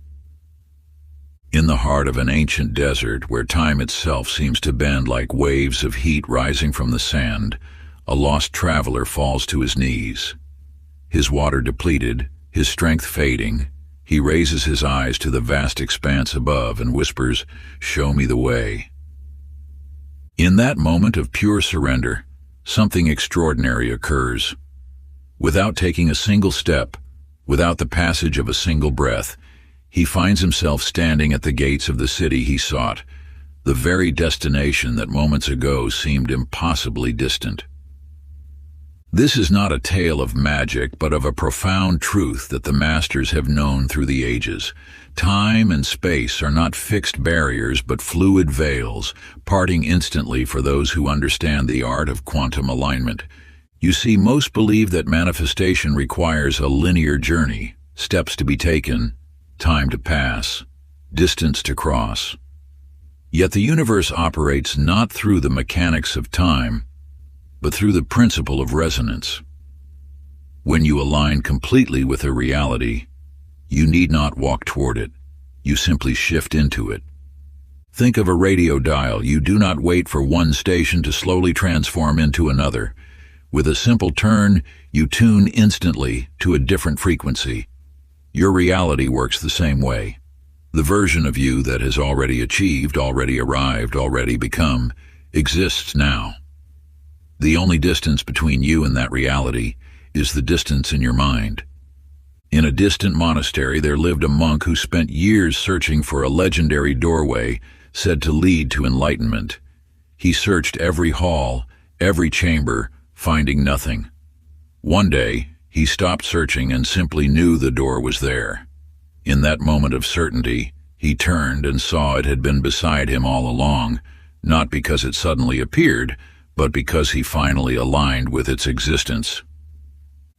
In the heart of an ancient desert, where time itself seems to bend like waves of heat rising from the sand, a lost traveler falls to his knees. His water depleted, his strength fading, he raises his eyes to the vast expanse above and whispers, "Show me the way." In that moment of pure surrender, something extraordinary occurs. Without taking a single step, without the passage of a single breath, he finds himself standing at the gates of the city he sought, the very destination that moments ago seemed impossibly distant. This is not a tale of magic, but of a profound truth that the masters have known through the ages. Time and space are not fixed barriers, but fluid veils, parting instantly for those who understand the art of quantum alignment. You see, most believe that manifestation requires a linear journey, steps to be taken, time to pass, distance to cross. Yet the universe operates not through the mechanics of time, but through the principle of resonance. When you align completely with a reality, you need not walk toward it. You simply shift into it. Think of a radio dial. You do not wait for one station to slowly transform into another. With a simple turn, you tune instantly to a different frequency. Your reality works the same way. The version of you that has already achieved, already arrived, already become, exists now. The only distance between you and that reality is the distance in your mind. In a distant monastery, there lived a monk who spent years searching for a legendary doorway said to lead to enlightenment. He searched every hall, every chamber, finding nothing. One day, he stopped searching and simply knew the door was there. In that moment of certainty, he turned and saw it had been beside him all along, not because it suddenly appeared, but because he finally aligned with its existence.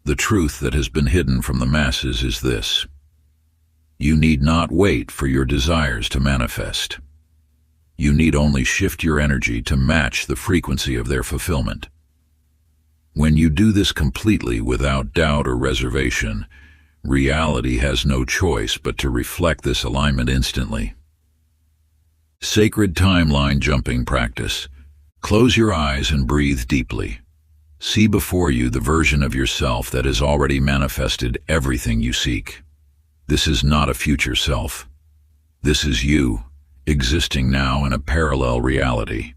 The truth that has been hidden from the masses is this: you need not wait for your desires to manifest. You need only shift your energy to match the frequency of their fulfillment. When you do this completely without doubt or reservation, reality has no choice but to reflect this alignment instantly. Sacred timeline jumping practice. Close your eyes and breathe deeply. See before you the version of yourself that has already manifested everything you seek. This is not a future self. This is you, existing now in a parallel reality.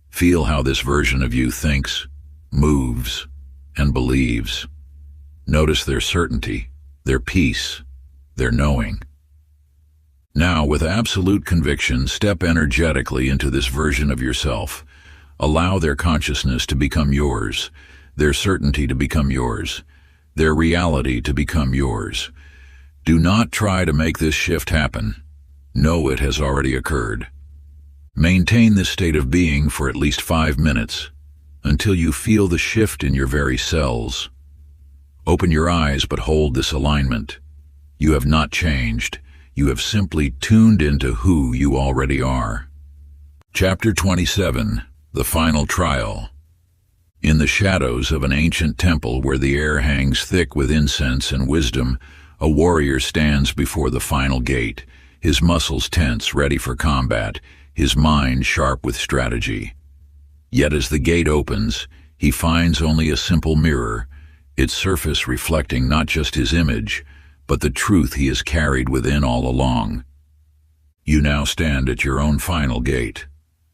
Feel how this version of you thinks, moves, and believes. Notice their certainty, their peace, their knowing. Now, with absolute conviction, step energetically into this version of yourself. Allow their consciousness to become yours, their certainty to become yours, their reality to become yours. Do not try to make this shift happen. Know it has already occurred. Maintain this state of being for at least 5 minutes, until you feel the shift in your very cells. Open your eyes, but hold this alignment. You have not changed. You have simply tuned into who you already are. Chapter 27. The Final Trial. In the shadows of an ancient temple where the air hangs thick with incense and wisdom, a warrior stands before the final gate, his muscles tense, ready for combat, his mind sharp with strategy. Yet as the gate opens, he finds only a simple mirror, its surface reflecting not just his image, but the truth he has carried within all along. You now stand at your own final gate.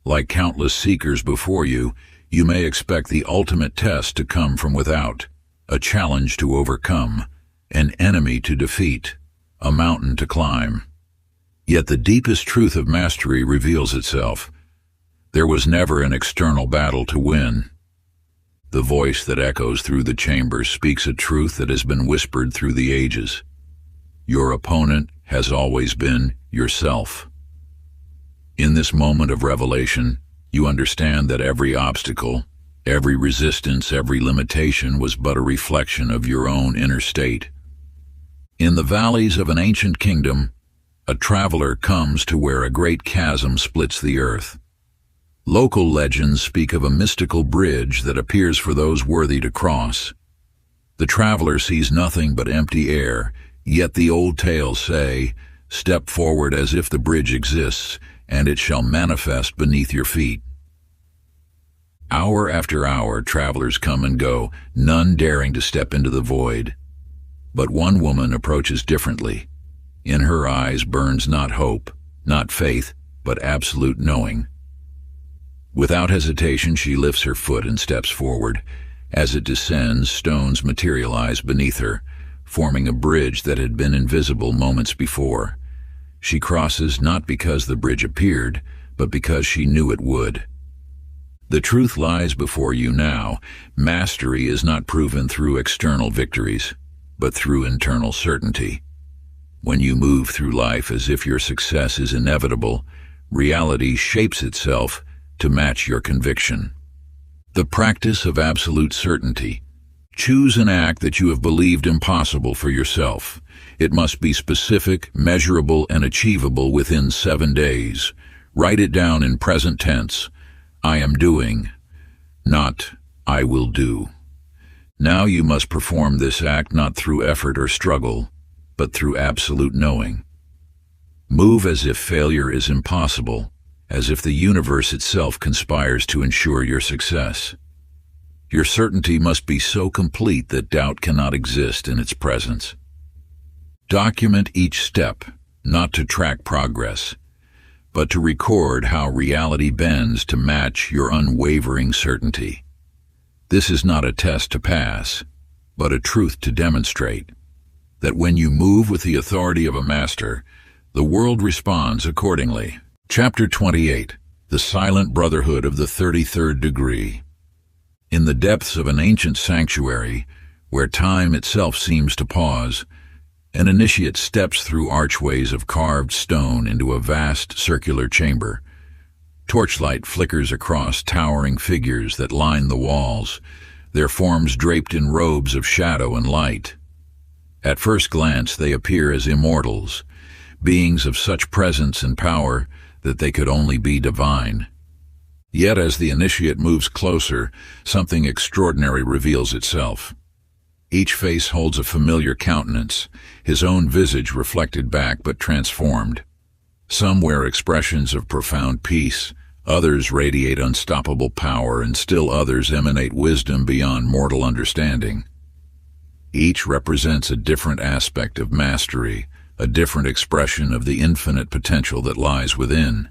Like countless seekers before you, you may expect the ultimate test to come from without, a challenge to overcome, an enemy to defeat, a mountain to climb. Yet the deepest truth of mastery reveals itself. There was never an external battle to win. The voice that echoes through the chamber speaks a truth that has been whispered through the ages. Your opponent has always been yourself. In this moment of revelation, you understand that every obstacle, every resistance, every limitation was but a reflection of your own inner state. In the valleys of an ancient kingdom, a traveler comes to where a great chasm splits the earth. Local legends speak of a mystical bridge that appears for those worthy to cross. The traveler sees nothing but empty air, yet the old tales say, "Step forward as if the bridge exists, and it shall manifest beneath your feet." Hour after hour, travelers come and go, none daring to step into the void. But one woman approaches differently. In her eyes burns not hope, not faith, but absolute knowing. Without hesitation, she lifts her foot and steps forward. As it descends, stones materialize beneath her, forming a bridge that had been invisible moments before. She crosses not because the bridge appeared, but because she knew it would. The truth lies before you now. Mastery is not proven through external victories, but through internal certainty. When you move through life as if your success is inevitable, reality shapes itself to match your conviction. The practice of absolute certainty. Choose an act that you have believed impossible for yourself. It must be specific, measurable, and achievable within 7 days. Write it down in present tense. I am doing, not I will do. Now you must perform this act not through effort or struggle, but through absolute knowing. Move as if failure is impossible, as if the universe itself conspires to ensure your success. Your certainty must be so complete that doubt cannot exist in its presence. Document each step, not to track progress, but to record how reality bends to match your unwavering certainty. This is not a test to pass, but a truth to demonstrate, that when you move with the authority of a master, the world responds accordingly. Chapter 28. The Silent Brotherhood of the 33rd Degree. In the depths of an ancient sanctuary, where time itself seems to pause, an initiate steps through archways of carved stone into a vast circular chamber. Torchlight flickers across towering figures that line the walls, their forms draped in robes of shadow and light. At first glance, they appear as immortals, beings of such presence and power that they could only be divine. Yet as the initiate moves closer, something extraordinary reveals itself. Each face holds a familiar countenance, his own visage reflected back but transformed. Some wear expressions of profound peace, others radiate unstoppable power, and still others emanate wisdom beyond mortal understanding. Each represents a different aspect of mastery, a different expression of the infinite potential that lies within.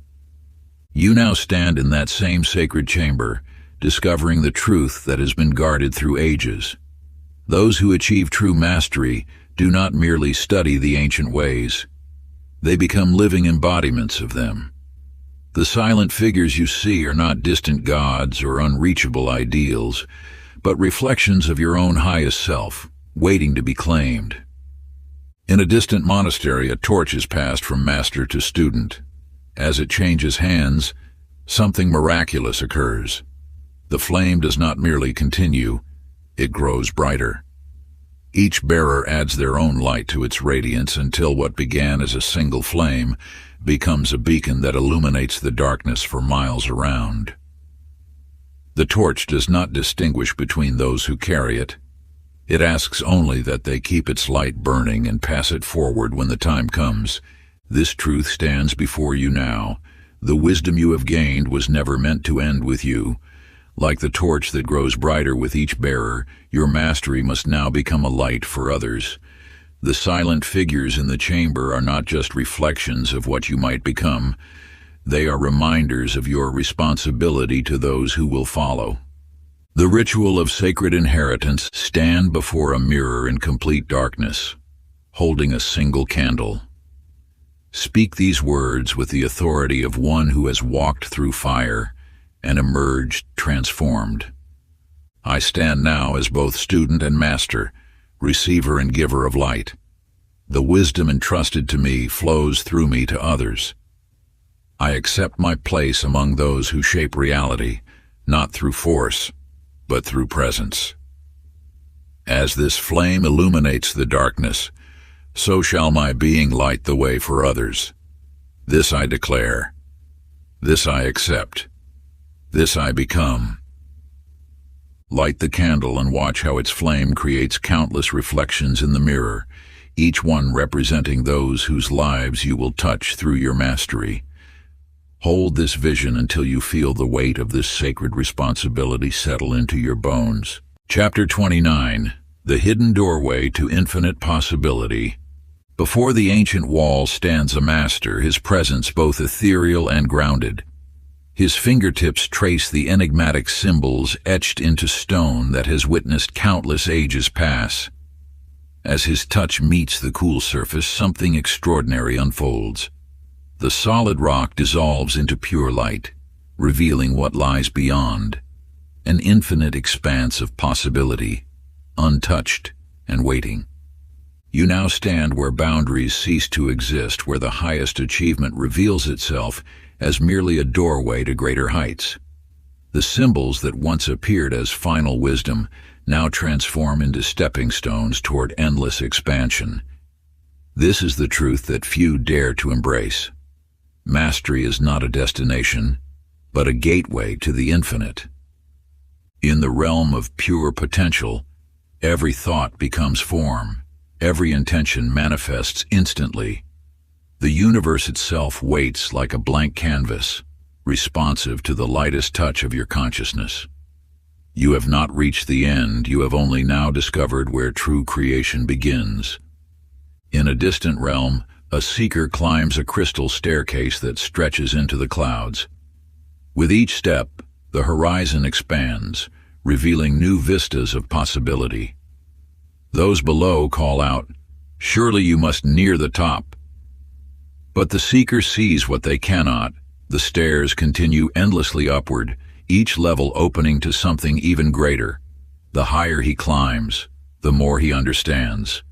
You now stand in that same sacred chamber, discovering the truth that has been guarded through ages. Those who achieve true mastery do not merely study the ancient ways. They become living embodiments of them. The silent figures you see are not distant gods or unreachable ideals, but reflections of your own highest self, waiting to be claimed. In a distant monastery, a torch is passed from master to student. As it changes hands, something miraculous occurs. The flame does not merely continue, it grows brighter. Each bearer adds their own light to its radiance until what began as a single flame becomes a beacon that illuminates the darkness for miles around. The torch does not distinguish between those who carry it. It asks only that they keep its light burning and pass it forward when the time comes. This truth stands before you now. The wisdom you have gained was never meant to end with you. Like the torch that grows brighter with each bearer, your mastery must now become a light for others. The silent figures in the chamber are not just reflections of what you might become. They are reminders of your responsibility to those who will follow. The ritual of sacred inheritance. Stand before a mirror in complete darkness, holding a single candle. Speak these words with the authority of one who has walked through fire and emerged transformed. I stand now as both student and master, receiver and giver of light. The wisdom entrusted to me flows through me to others. I accept my place among those who shape reality, not through force, but through presence. As this flame illuminates the darkness, so shall my being light the way for others. This I declare. This I accept. This I become. Light the candle and watch how its flame creates countless reflections in the mirror, each one representing those whose lives you will touch through your mastery. Hold this vision until you feel the weight of this sacred responsibility settle into your bones. Chapter 29. The Hidden Doorway to Infinite Possibility. Before the ancient wall stands a master, his presence both ethereal and grounded. His fingertips trace the enigmatic symbols etched into stone that has witnessed countless ages pass. As his touch meets the cool surface, something extraordinary unfolds. The solid rock dissolves into pure light, revealing what lies beyond, an infinite expanse of possibility, untouched and waiting. You now stand where boundaries cease to exist, where the highest achievement reveals itself as merely a doorway to greater heights. The symbols that once appeared as final wisdom now transform into stepping stones toward endless expansion. This is the truth that few dare to embrace. Mastery is not a destination, but a gateway to the infinite. In the realm of pure potential, every thought becomes form, every intention manifests instantly. The universe itself waits like a blank canvas, responsive to the lightest touch of your consciousness. You have not reached the end, you have only now discovered where true creation begins. In a distant realm, a seeker climbs a crystal staircase that stretches into the clouds. With each step, the horizon expands, revealing new vistas of possibility. Those below call out, "Surely you must near the top." But the seeker sees what they cannot. The stairs continue endlessly upward, each level opening to something even greater. The higher he climbs, the more he understands.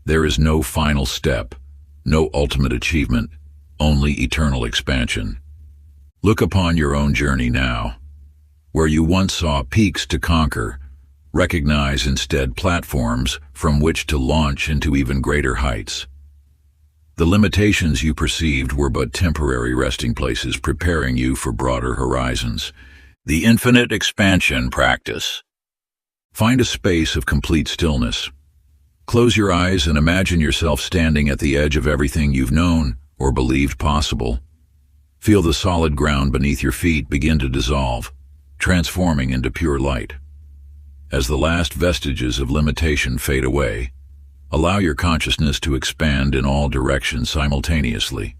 There is no final step, no ultimate achievement, only eternal expansion. Look upon your own journey now. Where you once saw peaks to conquer, recognize instead platforms from which to launch into even greater heights. The limitations you perceived were but temporary resting places preparing you for broader horizons. The Infinite Expansion Practice. Find a space of complete stillness. Close your eyes and imagine yourself standing at the edge of everything you've known or believed possible. Feel the solid ground beneath your feet begin to dissolve, transforming into pure light. As the last vestiges of limitation fade away, allow your consciousness to expand in all directions simultaneously.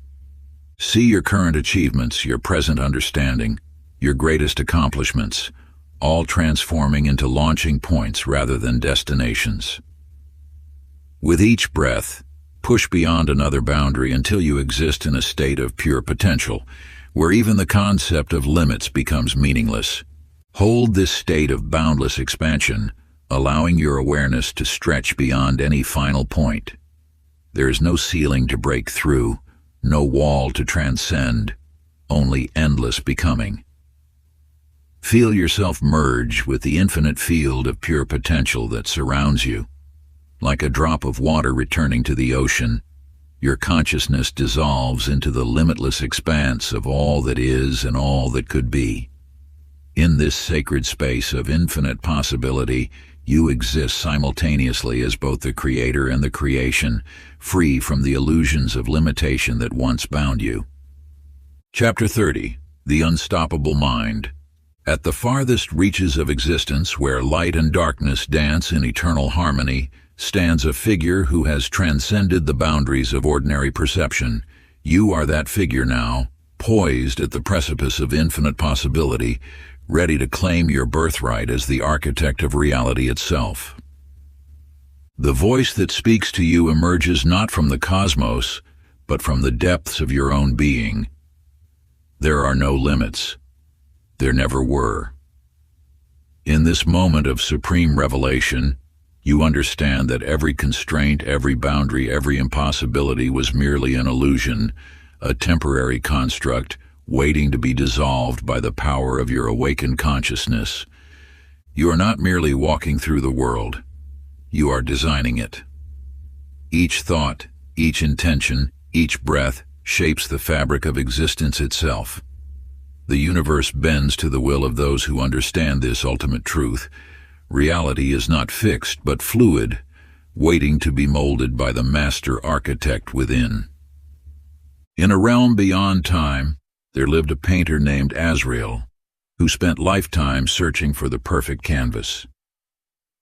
See your current achievements, your present understanding, your greatest accomplishments, all transforming into launching points rather than destinations. With each breath, push beyond another boundary until you exist in a state of pure potential, where even the concept of limits becomes meaningless. Hold this state of boundless expansion, allowing your awareness to stretch beyond any final point. There is no ceiling to break through, no wall to transcend, only endless becoming. Feel yourself merge with the infinite field of pure potential that surrounds you. Like a drop of water returning to the ocean, your consciousness dissolves into the limitless expanse of all that is and all that could be. In this sacred space of infinite possibility, you exist simultaneously as both the creator and the creation, free from the illusions of limitation that once bound you. Chapter 30. The Unstoppable Mind. At the farthest reaches of existence, where light and darkness dance in eternal harmony, stands a figure who has transcended the boundaries of ordinary perception. You are that figure now, poised at the precipice of infinite possibility, ready to claim your birthright as the architect of reality itself. The voice that speaks to you emerges not from the cosmos, but from the depths of your own being. There are no limits. There never were. In this moment of supreme revelation, You understand that every constraint, every boundary, every impossibility was merely an illusion, a temporary construct waiting to be dissolved by the power of your awakened consciousness. You are not merely walking through the world. You are designing it. Each thought, each intention, each breath shapes the fabric of existence itself. The universe bends to the will of those who understand this ultimate truth. Reality is not fixed, but fluid, waiting to be molded by the master architect within. In a realm beyond time, there lived a painter named Azrael, who spent lifetimes searching for the perfect canvas.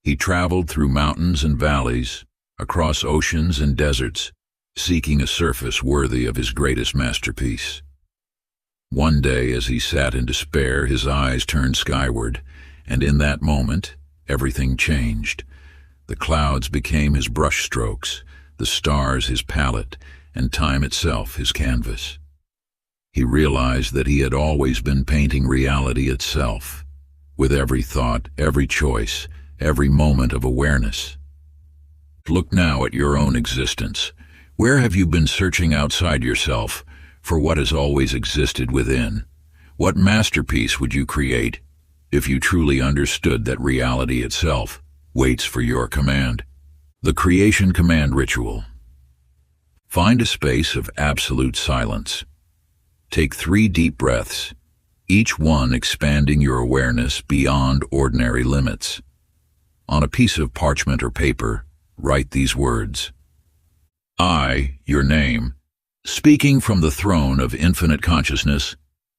He traveled through mountains and valleys, across oceans and deserts, seeking a surface worthy of his greatest masterpiece. One day, as he sat in despair, his eyes turned skyward, and in that moment, everything changed. The clouds became his brushstrokes, the stars his palette, and time itself his canvas. He realized that he had always been painting reality itself, with every thought, every choice, every moment of awareness. Look now at your own existence. Where have you been searching outside yourself for what has always existed within? What masterpiece would you create if you truly understood that reality itself waits for your command? The Creation Command Ritual. Find a space of absolute silence. Take 3 deep breaths, each one expanding your awareness beyond ordinary limits. On a piece of parchment or paper, write these words. I, your name, speaking from the throne of infinite consciousness,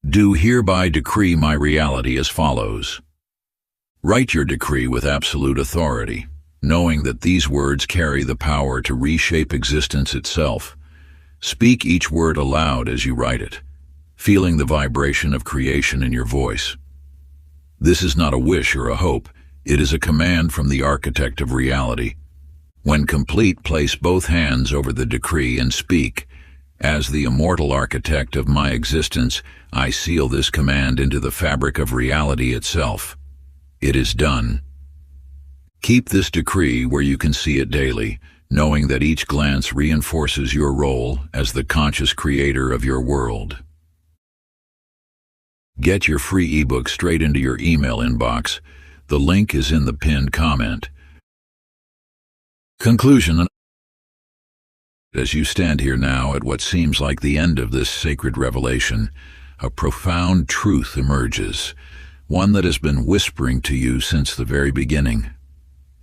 do hereby decree my reality as follows. Write your decree with absolute authority, knowing that these words carry the power to reshape existence itself. Speak each word aloud as you write it, feeling the vibration of creation in your voice. This is not a wish or a hope, it is a command from the architect of reality. When complete, place both hands over the decree and speak. As the immortal architect of my existence, I seal this command into the fabric of reality itself. It is done. Keep this decree where you can see it daily, knowing that each glance reinforces your role as the conscious creator of your world. Get your free ebook straight into your email inbox. The link is in the pinned comment. Conclusion. As you stand here now at what seems like the end of this sacred revelation, a profound truth emerges, one that has been whispering to you since the very beginning.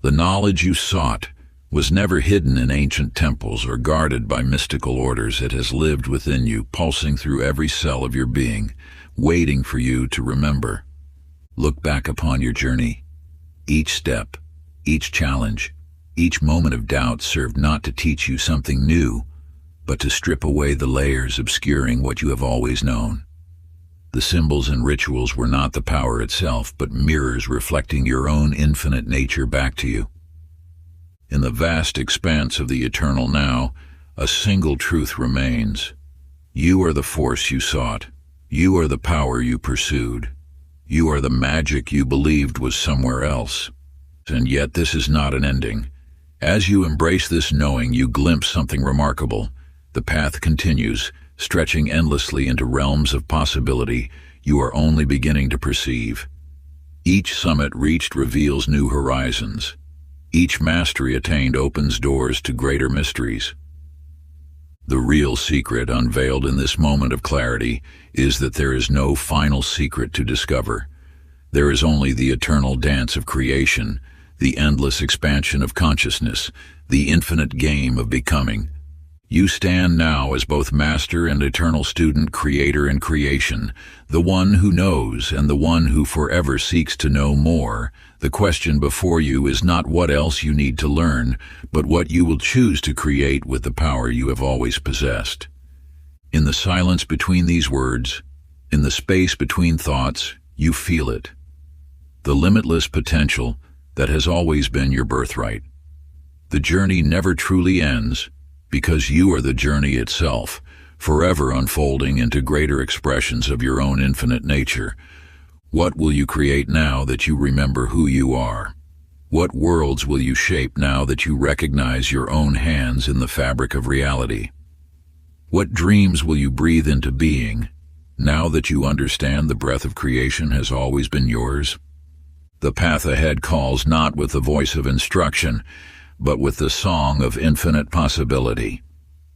The knowledge you sought was never hidden in ancient temples or guarded by mystical orders. It has lived within you, pulsing through every cell of your being, waiting for you to remember. Look back upon your journey. Each step, each challenge, each moment of doubt served not to teach you something new, but to strip away the layers obscuring what you have always known. The symbols and rituals were not the power itself, but mirrors reflecting your own infinite nature back to you. In the vast expanse of the eternal now, a single truth remains. You are the force you sought. You are the power you pursued. You are the magic you believed was somewhere else. And yet this is not an ending. As you embrace this knowing, you glimpse something remarkable. The path continues, stretching endlessly into realms of possibility you are only beginning to perceive. Each summit reached reveals new horizons. Each mastery attained opens doors to greater mysteries. The real secret unveiled in this moment of clarity is that there is no final secret to discover. There is only the eternal dance of creation, the endless expansion of consciousness, the infinite game of becoming. You stand now as both master and eternal student, creator and creation, the one who knows and the one who forever seeks to know more. The question before you is not what else you need to learn, but what you will choose to create with the power you have always possessed. In the silence between these words, in the space between thoughts, you feel it. The limitless potential that has always been your birthright. The journey never truly ends, because you are the journey itself, forever unfolding into greater expressions of your own infinite nature. What will you create now that you remember who you are? What worlds will you shape now that you recognize your own hands in the fabric of reality? What dreams will you breathe into being now that you understand the breath of creation has always been yours? The path ahead calls not with the voice of instruction, but with the song of infinite possibility.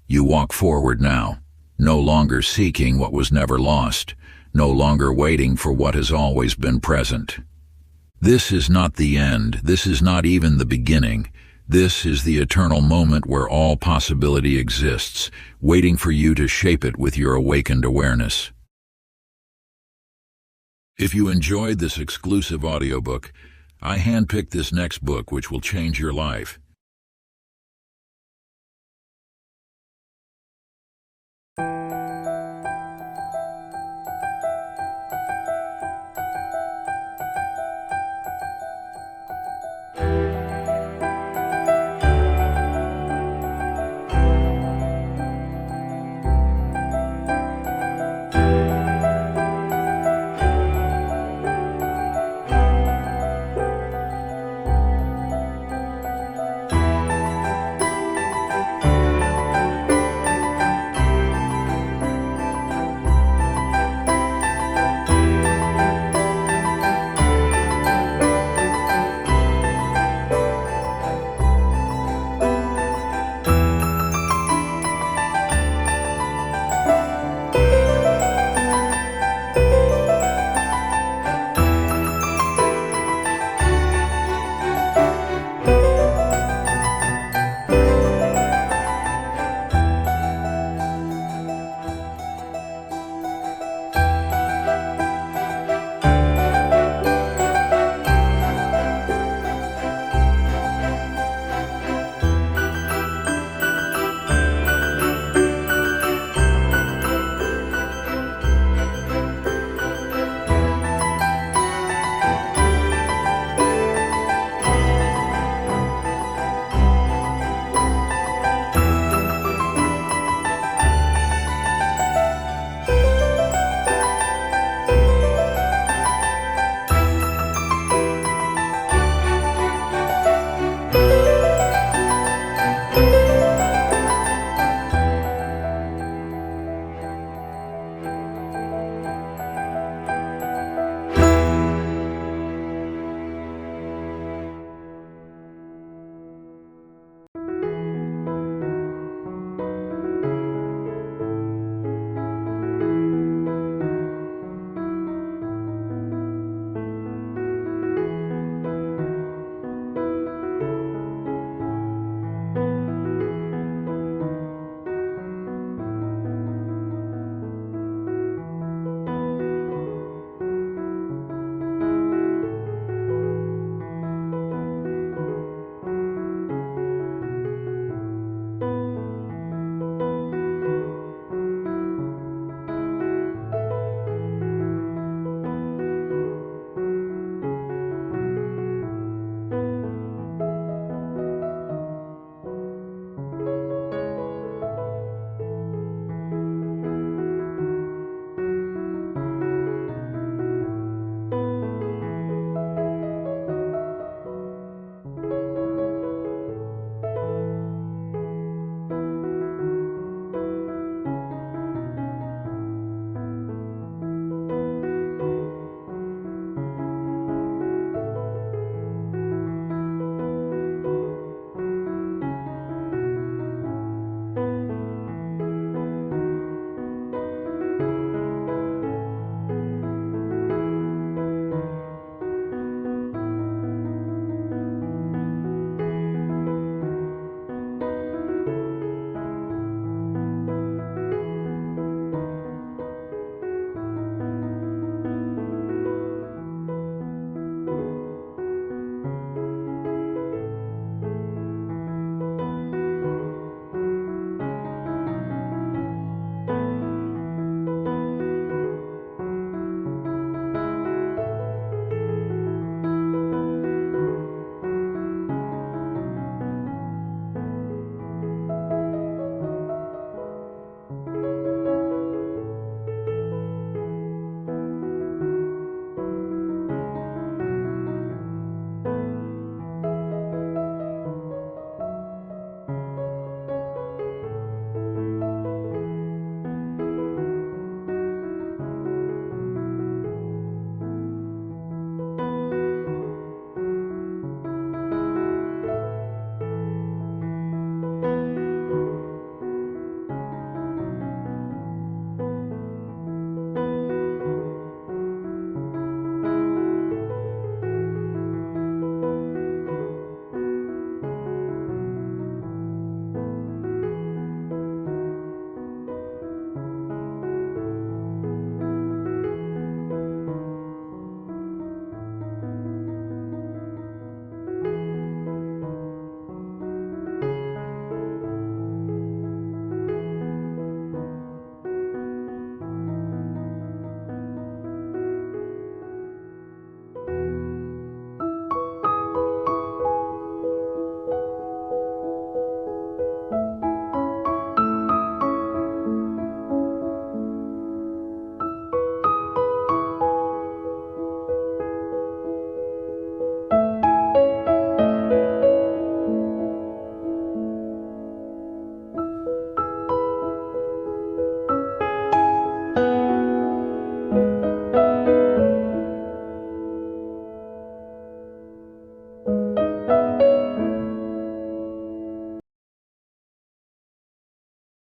You walk forward now, no longer seeking what was never lost, no longer waiting for what has always been present. This is not the end, this is not even the beginning. This is the eternal moment where all possibility exists, waiting for you to shape it with your awakened awareness. If you enjoyed this exclusive audiobook, I handpicked this next book which will change your life.